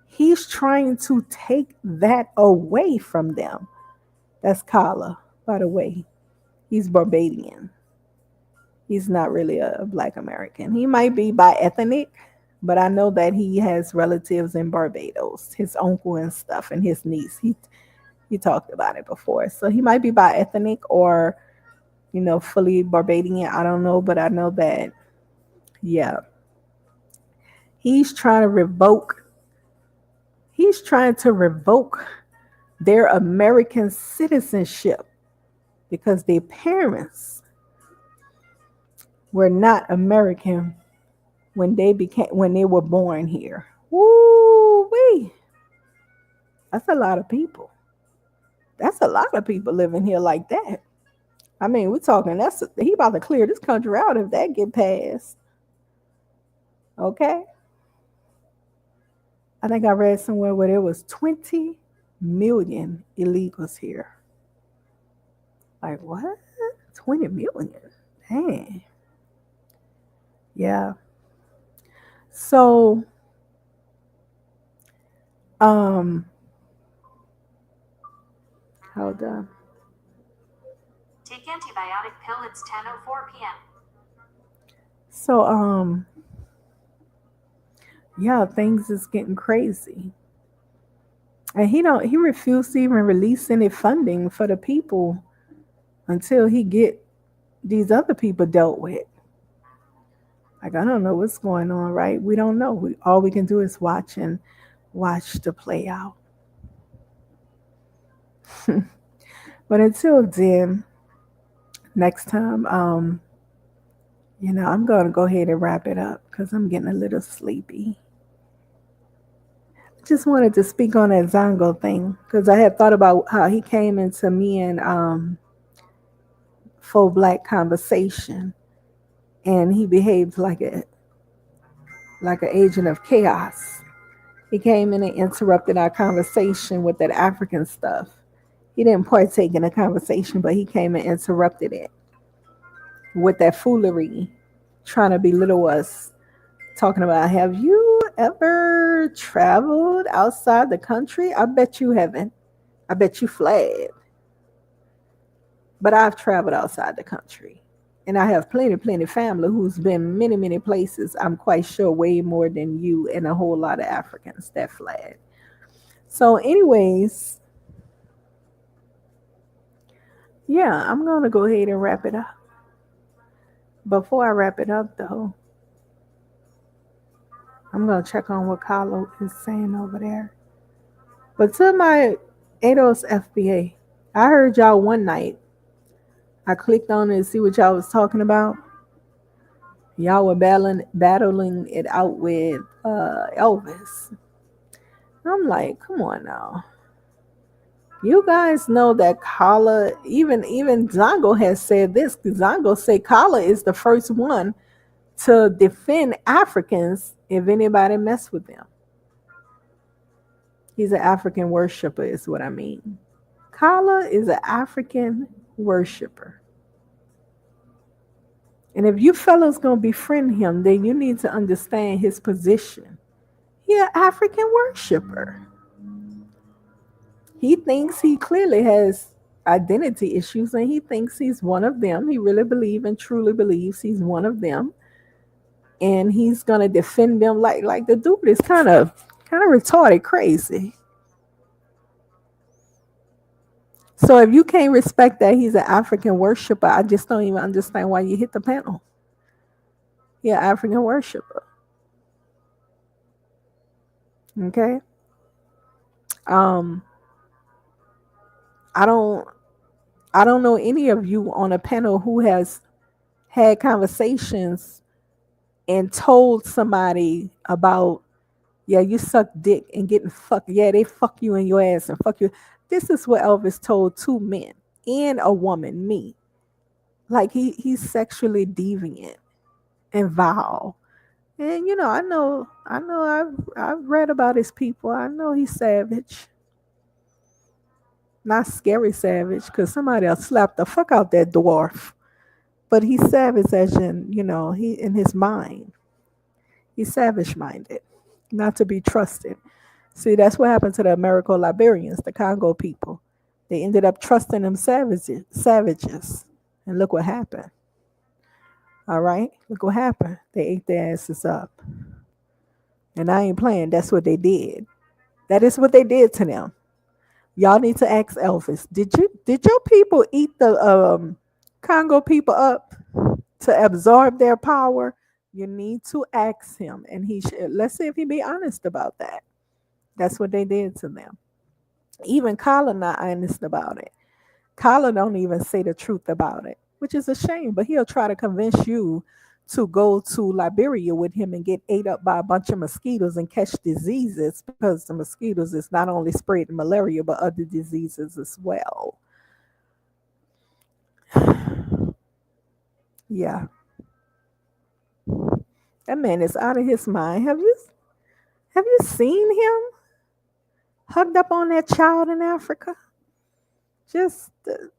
he's trying to take that away from them. That's Kala, by the way. He's Barbadian. He's not really a black American. He might be by ethnic, but I know that he has relatives in Barbados, his uncle and stuff, and his niece. He talked about it before. So he might be by ethnic or, fully Barbadian. I don't know, but I know that, yeah, he's trying to revoke, he's trying to revoke their American citizenship because their parents were not American when they were born here. Woo wee! That's a lot of people. That's a lot of people living here like that. I mean, we're talking. He about to clear this country out if that get passed. Okay, I think I read somewhere where there was 20 million illegals here. Like what? 20 million? Dang. Yeah. So, um, hold on. Take antibiotic pill. It's 10:04 p.m. So, yeah, things is getting crazy. And he refused to even release any funding for the people until he get these other people dealt with. Like I don't know what's going on, right? We don't know. All we can do is watch the play out. But until then, next time, I'm gonna go ahead and wrap it up because I'm getting a little sleepy. Just wanted to speak on that Zongo thing because I had thought about how he came into me and full black conversation, and he behaved like an agent of chaos. He came in and interrupted our conversation with that African stuff. He didn't partake in the conversation, but he came and interrupted it with that foolery, trying to belittle us, talking about, have you ever traveled outside the country? I bet you haven't. I bet you fled. But I've traveled outside the country. And I have plenty family who's been many places. I'm quite sure way more than you and a whole lot of Africans that fled. So, anyways, yeah, I'm going to go ahead and wrap it up. Before I wrap it up, though, I'm going to check on what Carlo is saying over there. But to my ADOS FBA, I heard y'all one night. I clicked on it to see what y'all was talking about. Y'all were battling it out with Elvis. I'm like, come on now. You guys know that Kala, even Zongo has said this. Zongo said Kala is the first one to defend Africans if anybody mess with them. He's an African worshiper, is what I mean. Kala is an African worshiper. And if you fellas gonna befriend him, then you need to understand his position. He an African worshiper. He thinks he clearly has identity issues and he thinks he's one of them. He really believes and truly believes he's one of them. And he's gonna defend them like the dude is kind of retarded crazy. So if you can't respect that he's an African worshiper, I just don't even understand why you hit the panel. Yeah, African worshiper. Okay. Um, I don't I don't know any of you on a panel who has had conversations and told somebody about, yeah, you suck dick and getting fucked. Yeah, they fuck you in your ass and fuck you. This is what Elvis told two men and a woman, me. Like he's sexually deviant and vile. And I've read about his people. I know he's savage. Not scary savage, because somebody else slapped the fuck out that dwarf. But he's savage as in, he in his mind. He's savage minded, not to be trusted. See, that's what happened to the American Liberians, the Congo people. They ended up trusting them savages. And look what happened. All right? Look what happened. They ate their asses up. And I ain't playing. That's what they did. That is what they did to them. Y'all need to ask Elvis. Did your people eat the Congo people up to absorb their power? You need to ask him, and he should. Let's see if he be honest about that. That's what they did to them. Even Kyla not honest about it. Kyla don't even say the truth about it, which is a shame. But he'll try to convince you to go to Liberia with him and get ate up by a bunch of mosquitoes and catch diseases because the mosquitoes is not only spreading malaria but other diseases as well. Yeah, that man is out of his mind. Have you seen him hugged up on that child in Africa? Just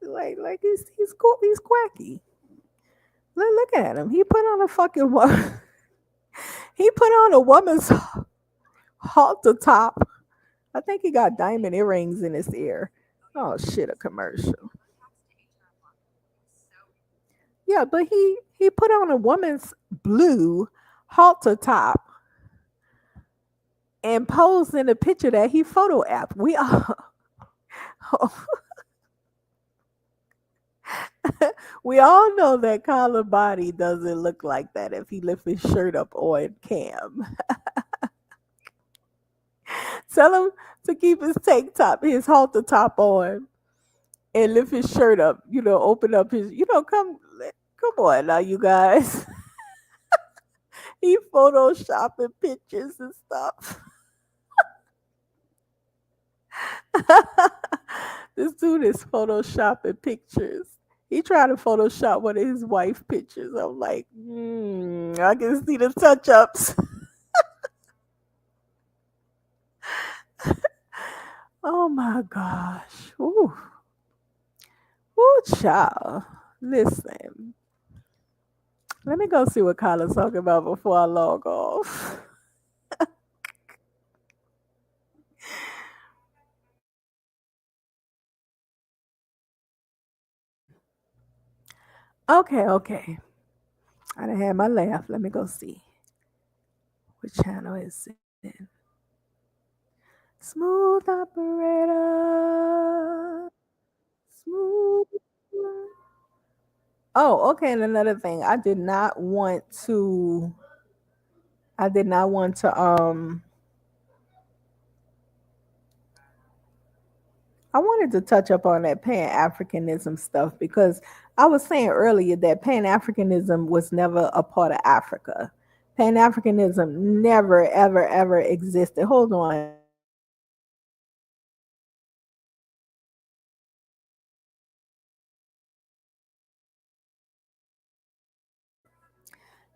like he's cool, he's quacky. Look at him. He put on a fucking he put on a woman's halter top. I think he got diamond earrings in his ear. Oh shit, a commercial. Yeah, but he put on a woman's blue halter top and posed in a picture that he photo app. We all we all know that collar body doesn't look like that if he lift his shirt up on cam. Tell him to keep his tank top, his halter top on, and lift his shirt up. Open up his. Come on now, you guys. He photoshopping pictures and stuff. This dude is photoshopping pictures. He tried to Photoshop one of his wife pictures. I'm like, I can see the touch ups. Oh my gosh. Ooh. Ooh, child. Listen. Let me go see what Kyla's talking about before I log off. Okay, okay. I done had my laugh. Let me go see. What channel is it? Smooth operator. Smooth. Oh, okay. And another thing, I did not want to I wanted to touch up on that Pan Africanism stuff because I was saying earlier that Pan Africanism was never a part of Africa. Pan Africanism never, ever, ever existed. Hold on.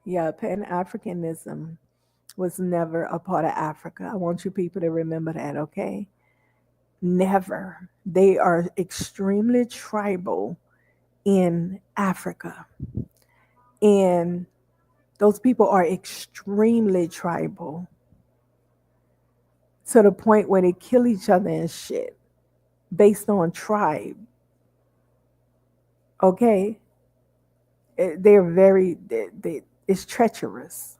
Yeah, Pan Africanism was never a part of Africa. I want you people to remember that, okay? Never. They are extremely tribal in Africa. And those people are extremely tribal to the point where they kill each other and shit based on tribe. Okay? They're it's treacherous.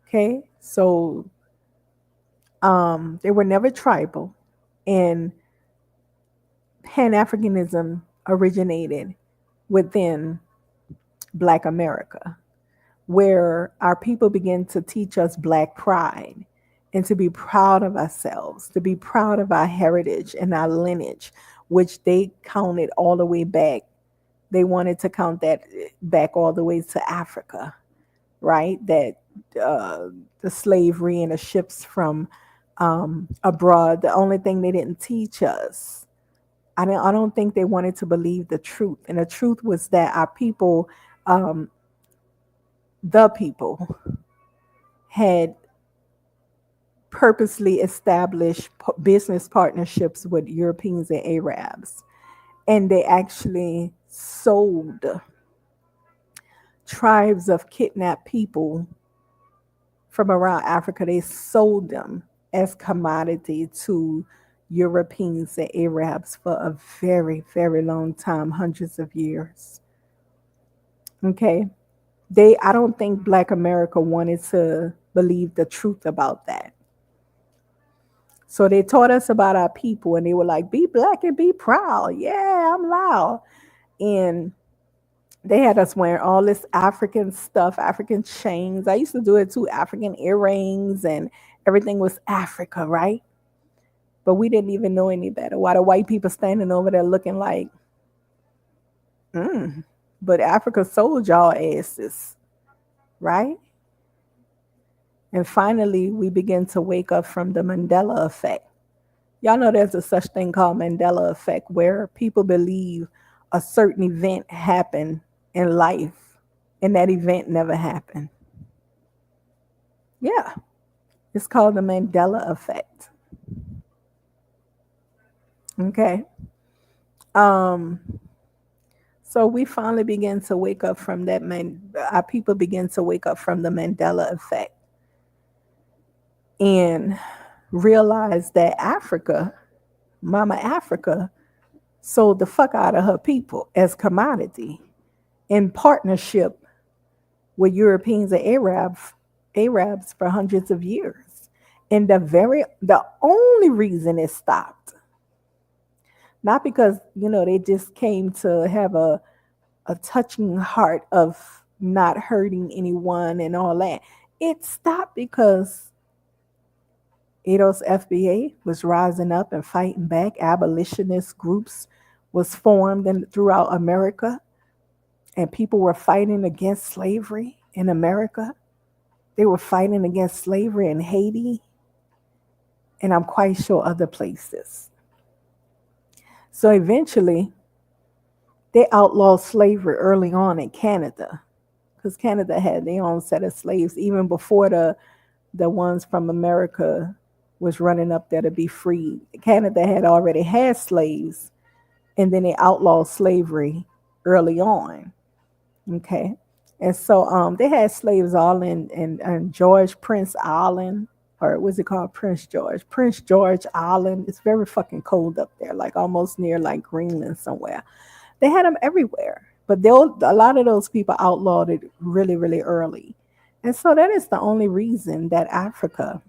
Okay? So they were never tribal. And Pan Africanism originated within Black America, where our people began to teach us Black pride and to be proud of ourselves, to be proud of our heritage and our lineage, which they counted all the way back. They wanted to count that back all the way to Africa, right? That uh, the slavery and the ships from abroad, the only thing they didn't teach us, I don't think they wanted to believe the truth. And the truth was that our people, um, the people, had purposely established business partnerships with Europeans and Arabs. And they actually sold tribes of kidnapped people from around Africa. They sold them as commodity to Europeans and Arabs for a very, very long time, hundreds of years. Okay. I don't think Black America wanted to believe the truth about that. So they taught us about our people and they were like, be black and be proud. Yeah, I'm loud. And they had us wearing all this African stuff, African chains. I used to do it too, African earrings, and everything was Africa, right? But we didn't even know any better. Why the white people standing over there looking like, mm, but Africa sold y'all asses, right? And finally, we begin to wake up from the Mandela effect. Y'all know there's a such thing called Mandela effect where people believe a certain event happened in life and that event never happened. Yeah, it's called the Mandela effect. Okay. Um, so we finally begin to wake up from that our people begin to wake up from the Mandela effect and realize that Africa, Mama Africa, sold the fuck out of her people as commodity in partnership with Europeans and Arabs for hundreds of years. And the only reason it stopped, not because, they just came to have a touching heart of not hurting anyone and all that. It stopped because ADOS FBA was rising up and fighting back. Abolitionist groups was formed throughout America, and people were fighting against slavery in America. They were fighting against slavery in Haiti, and I'm quite sure other places. So eventually, they outlawed slavery early on in Canada, because Canada had their own set of slaves even before the ones from America was running up there to be free. Canada had already had slaves, and then they outlawed slavery early on. Okay. And so they had slaves all in George Prince Island, or was it called Prince George? Prince George Island. It's very fucking cold up there, like almost near like Greenland somewhere. They had them everywhere. But a lot of those people outlawed it really, really early. And so that is the only reason that Africa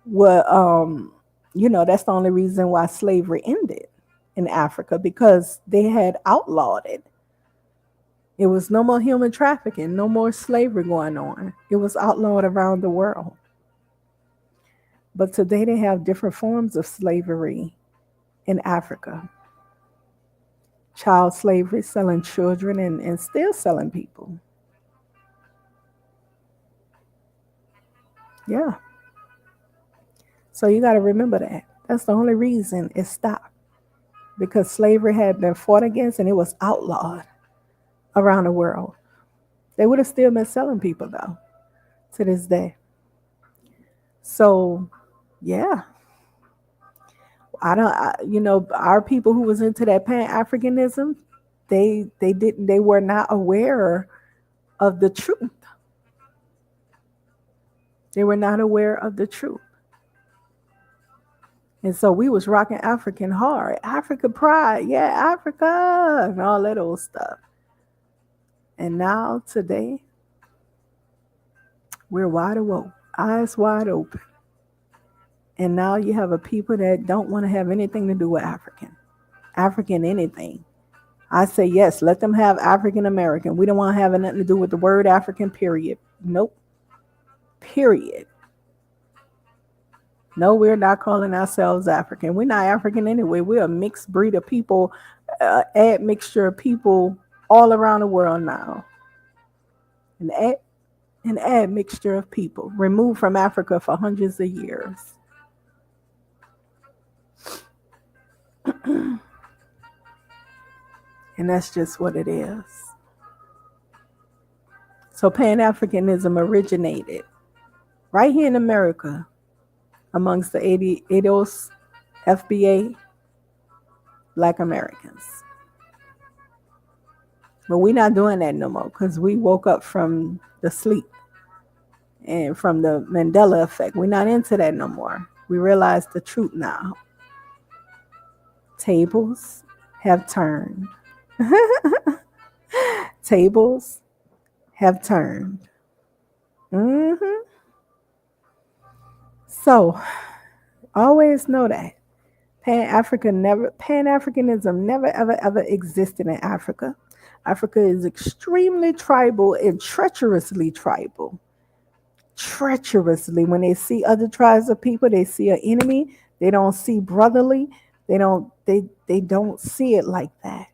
were, that's the only reason why slavery ended in Africa, because they had outlawed it. It was no more human trafficking, no more slavery going on. It was outlawed around the world. But today they have different forms of slavery in Africa. Child slavery, selling children, and still selling people. Yeah. So you got to remember that. That's the only reason it stopped. Because slavery had been fought against and it was outlawed around the world. They would have still been selling people, though, to this day. So, yeah. Our people who was into that Pan-Africanism, they were not aware of the truth. They were not aware of the truth. And so we was rocking African hard, Africa pride, yeah, Africa, and all that old stuff. And now today, we're wide awake, eyes wide open. And now you have a people that don't want to have anything to do with African anything. I say yes, let them have African American. We don't want to have nothing to do with the word African, period. Nope. Period. No, we're not calling ourselves African. We're not African anyway. We're a mixed breed of people, admixture of people all around the world now. An admixture of people removed from Africa for hundreds of years. And that's just what it is. So Pan-Africanism originated right here in America amongst the ADOS FBA Black Americans. But we're not doing that no more because we woke up from the sleep and from the Mandela effect. We're not into that no more. We realize the truth now. Tables have turned. Tables have turned. Mm-hmm. So always know that Pan-Africanism never ever existed in Africa. Africa is extremely tribal and treacherously tribal. Treacherously, when they see other tribes of people, they see an enemy, They don't see brotherly. They don't see it like that.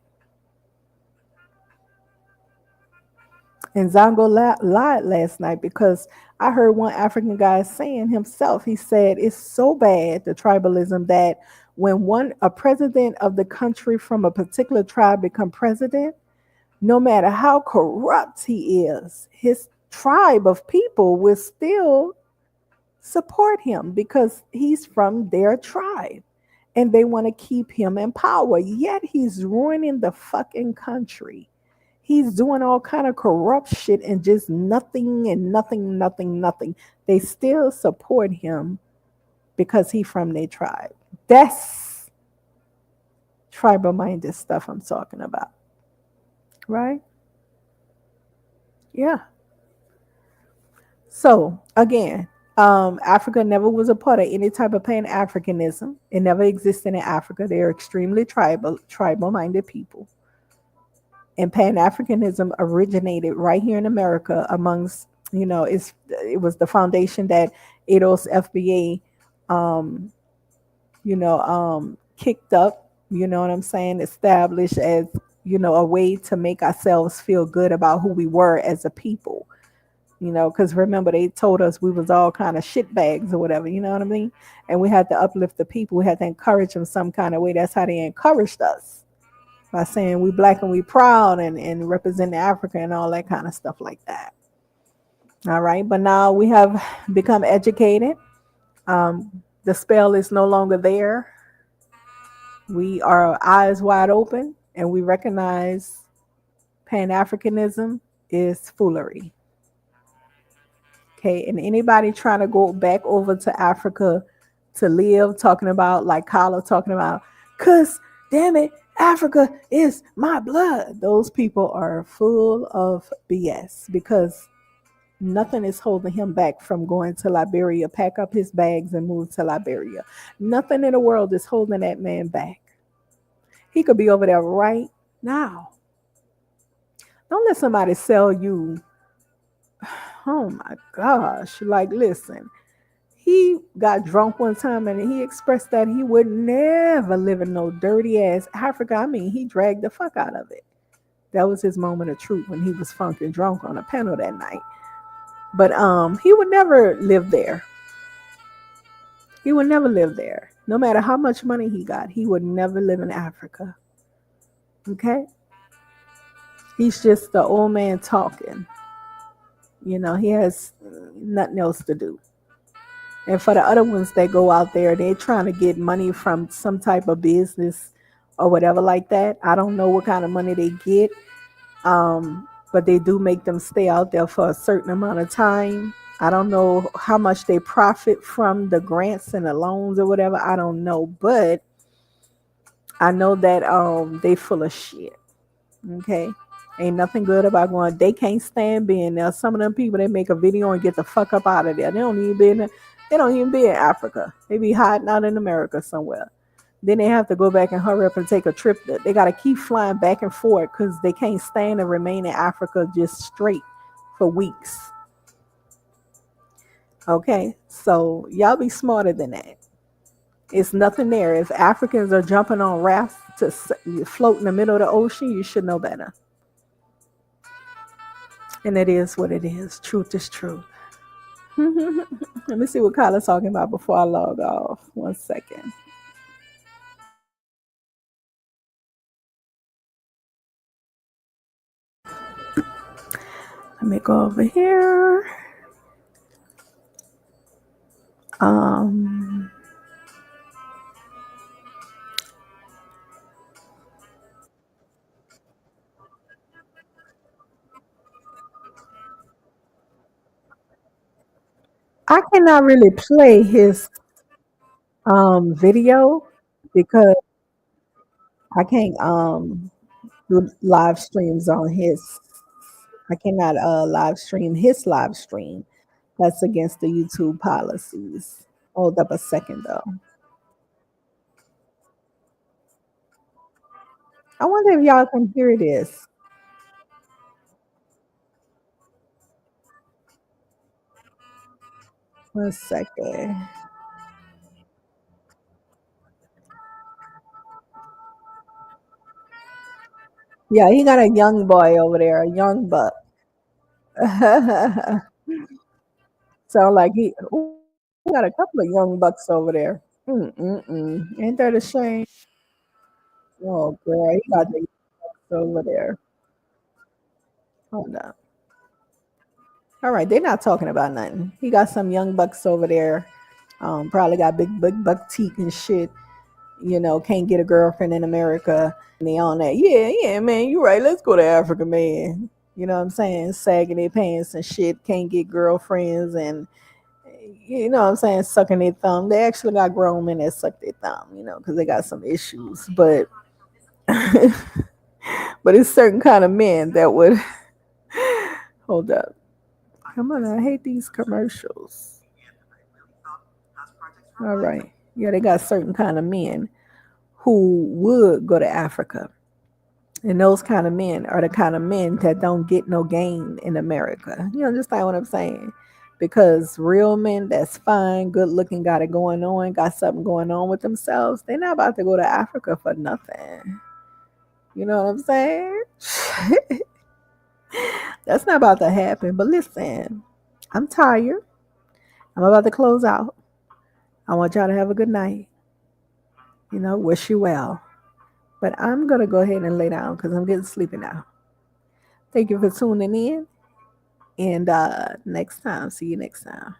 And Zongo lied last night because I heard one African guy saying himself, he said it's so bad, the tribalism, that when a president of the country from a particular tribe become president, no matter how corrupt he is, his tribe of people will still support him because he's from their tribe and they want to keep him in power. Yet he's ruining the fucking country. He's doing all kind of corrupt shit and just nothing and nothing, nothing, nothing. They still support him because he from their tribe. That's tribal minded stuff I'm talking about. Right? Yeah. So again, Africa never was a part of any type of Pan Africanism. It never existed in Africa. They are extremely tribal minded people. And Pan Africanism originated right here in America amongst, it was the foundation that ADOS FBA, kicked up, you know what I'm saying, established as, a way to make ourselves feel good about who we were as a people. Because remember they told us we was all kind of shit bags or whatever, you know what I mean? And we had to uplift the people. We had to encourage them some kind of way. That's how they encouraged us by saying we black and we proud and represent Africa and all that kind of stuff like that. All right, but now we have become educated. The spell is no longer there. We are eyes wide open and we recognize Pan Africanism is foolery. Okay, and anybody trying to go back over to Africa to live, talking about like Kala talking about, cause damn it, Africa is my blood. Those people are full of BS because nothing is holding him back from going to Liberia, pack up his bags and move to Liberia. Nothing in the world is holding that man back. He could be over there right now. Don't let somebody sell you. Oh my gosh. Like, listen, he got drunk one time and he expressed that he would never live in no dirty ass Africa. I mean, he dragged the fuck out of it. That was his moment of truth when he was funky drunk on a panel that night. But he would never live there. He would never live there. No matter how much money he got, he would never live in Africa. Okay? He's just the old man talking. He has nothing else to do. And for the other ones that go out there, they're trying to get money from some type of business or whatever like that. I don't know what kind of money they get, but they do make them stay out there for a certain amount of time. I don't know how much they profit from the grants and the loans or whatever. I don't know, but I know that they full of shit. Okay. Ain't nothing good about going. They can't stand being there. Some of them people they make a video and get the fuck up out of there. They don't even be in Africa. They be hiding out in America somewhere. Then they have to go back and hurry up and take a trip. They got to keep flying back and forth because they can't stand and remain in Africa just straight for weeks. Okay, so y'all be smarter than that. It's nothing there. If Africans are jumping on rafts to float in the middle of the ocean, you should know better. And it is what it is. Truth is truth. Let me see what Kyla's talking about before I log off. 1 second. Let me go over here. Um, I cannot really play his video because I can't do live streams on his. I cannot live stream his live stream. That's against the YouTube policies. Hold up a second though. I wonder if y'all can hear this. 1 second. Yeah, he got a young boy over there, a young buck. Sound like he ooh, got a couple of young bucks over there. Ain't that a shame? Oh, girl, he got the young bucks over there. Hold up. All right, they're not talking about nothing. He got some young bucks over there. Probably got big buck teeth and shit. Can't get a girlfriend in America. And they on that. Yeah, yeah, man, you right. Let's go to Africa, man. You know what I'm saying? Sagging their pants and shit. Can't get girlfriends and you know what I'm saying, sucking their thumb. They actually got grown men that suck their thumb, because they got some issues. But but it's certain kind of men that would hold up. Come on, I hate these commercials. All right. Yeah, they got certain kind of men who would go to Africa. And those kind of men are the kind of men that don't get no gain in America. You understand what I'm saying? Because real men that's fine, good looking, got it going on, got something going on with themselves, they're not about to go to Africa for nothing. You know what I'm saying? That's not about to happen. But listen, I'm tired. I'm about to close out. I want y'all to have a good night. Wish you well. But I'm going to go ahead and lay down because I'm getting sleepy now. Thank you for tuning in. And next time, see you next time.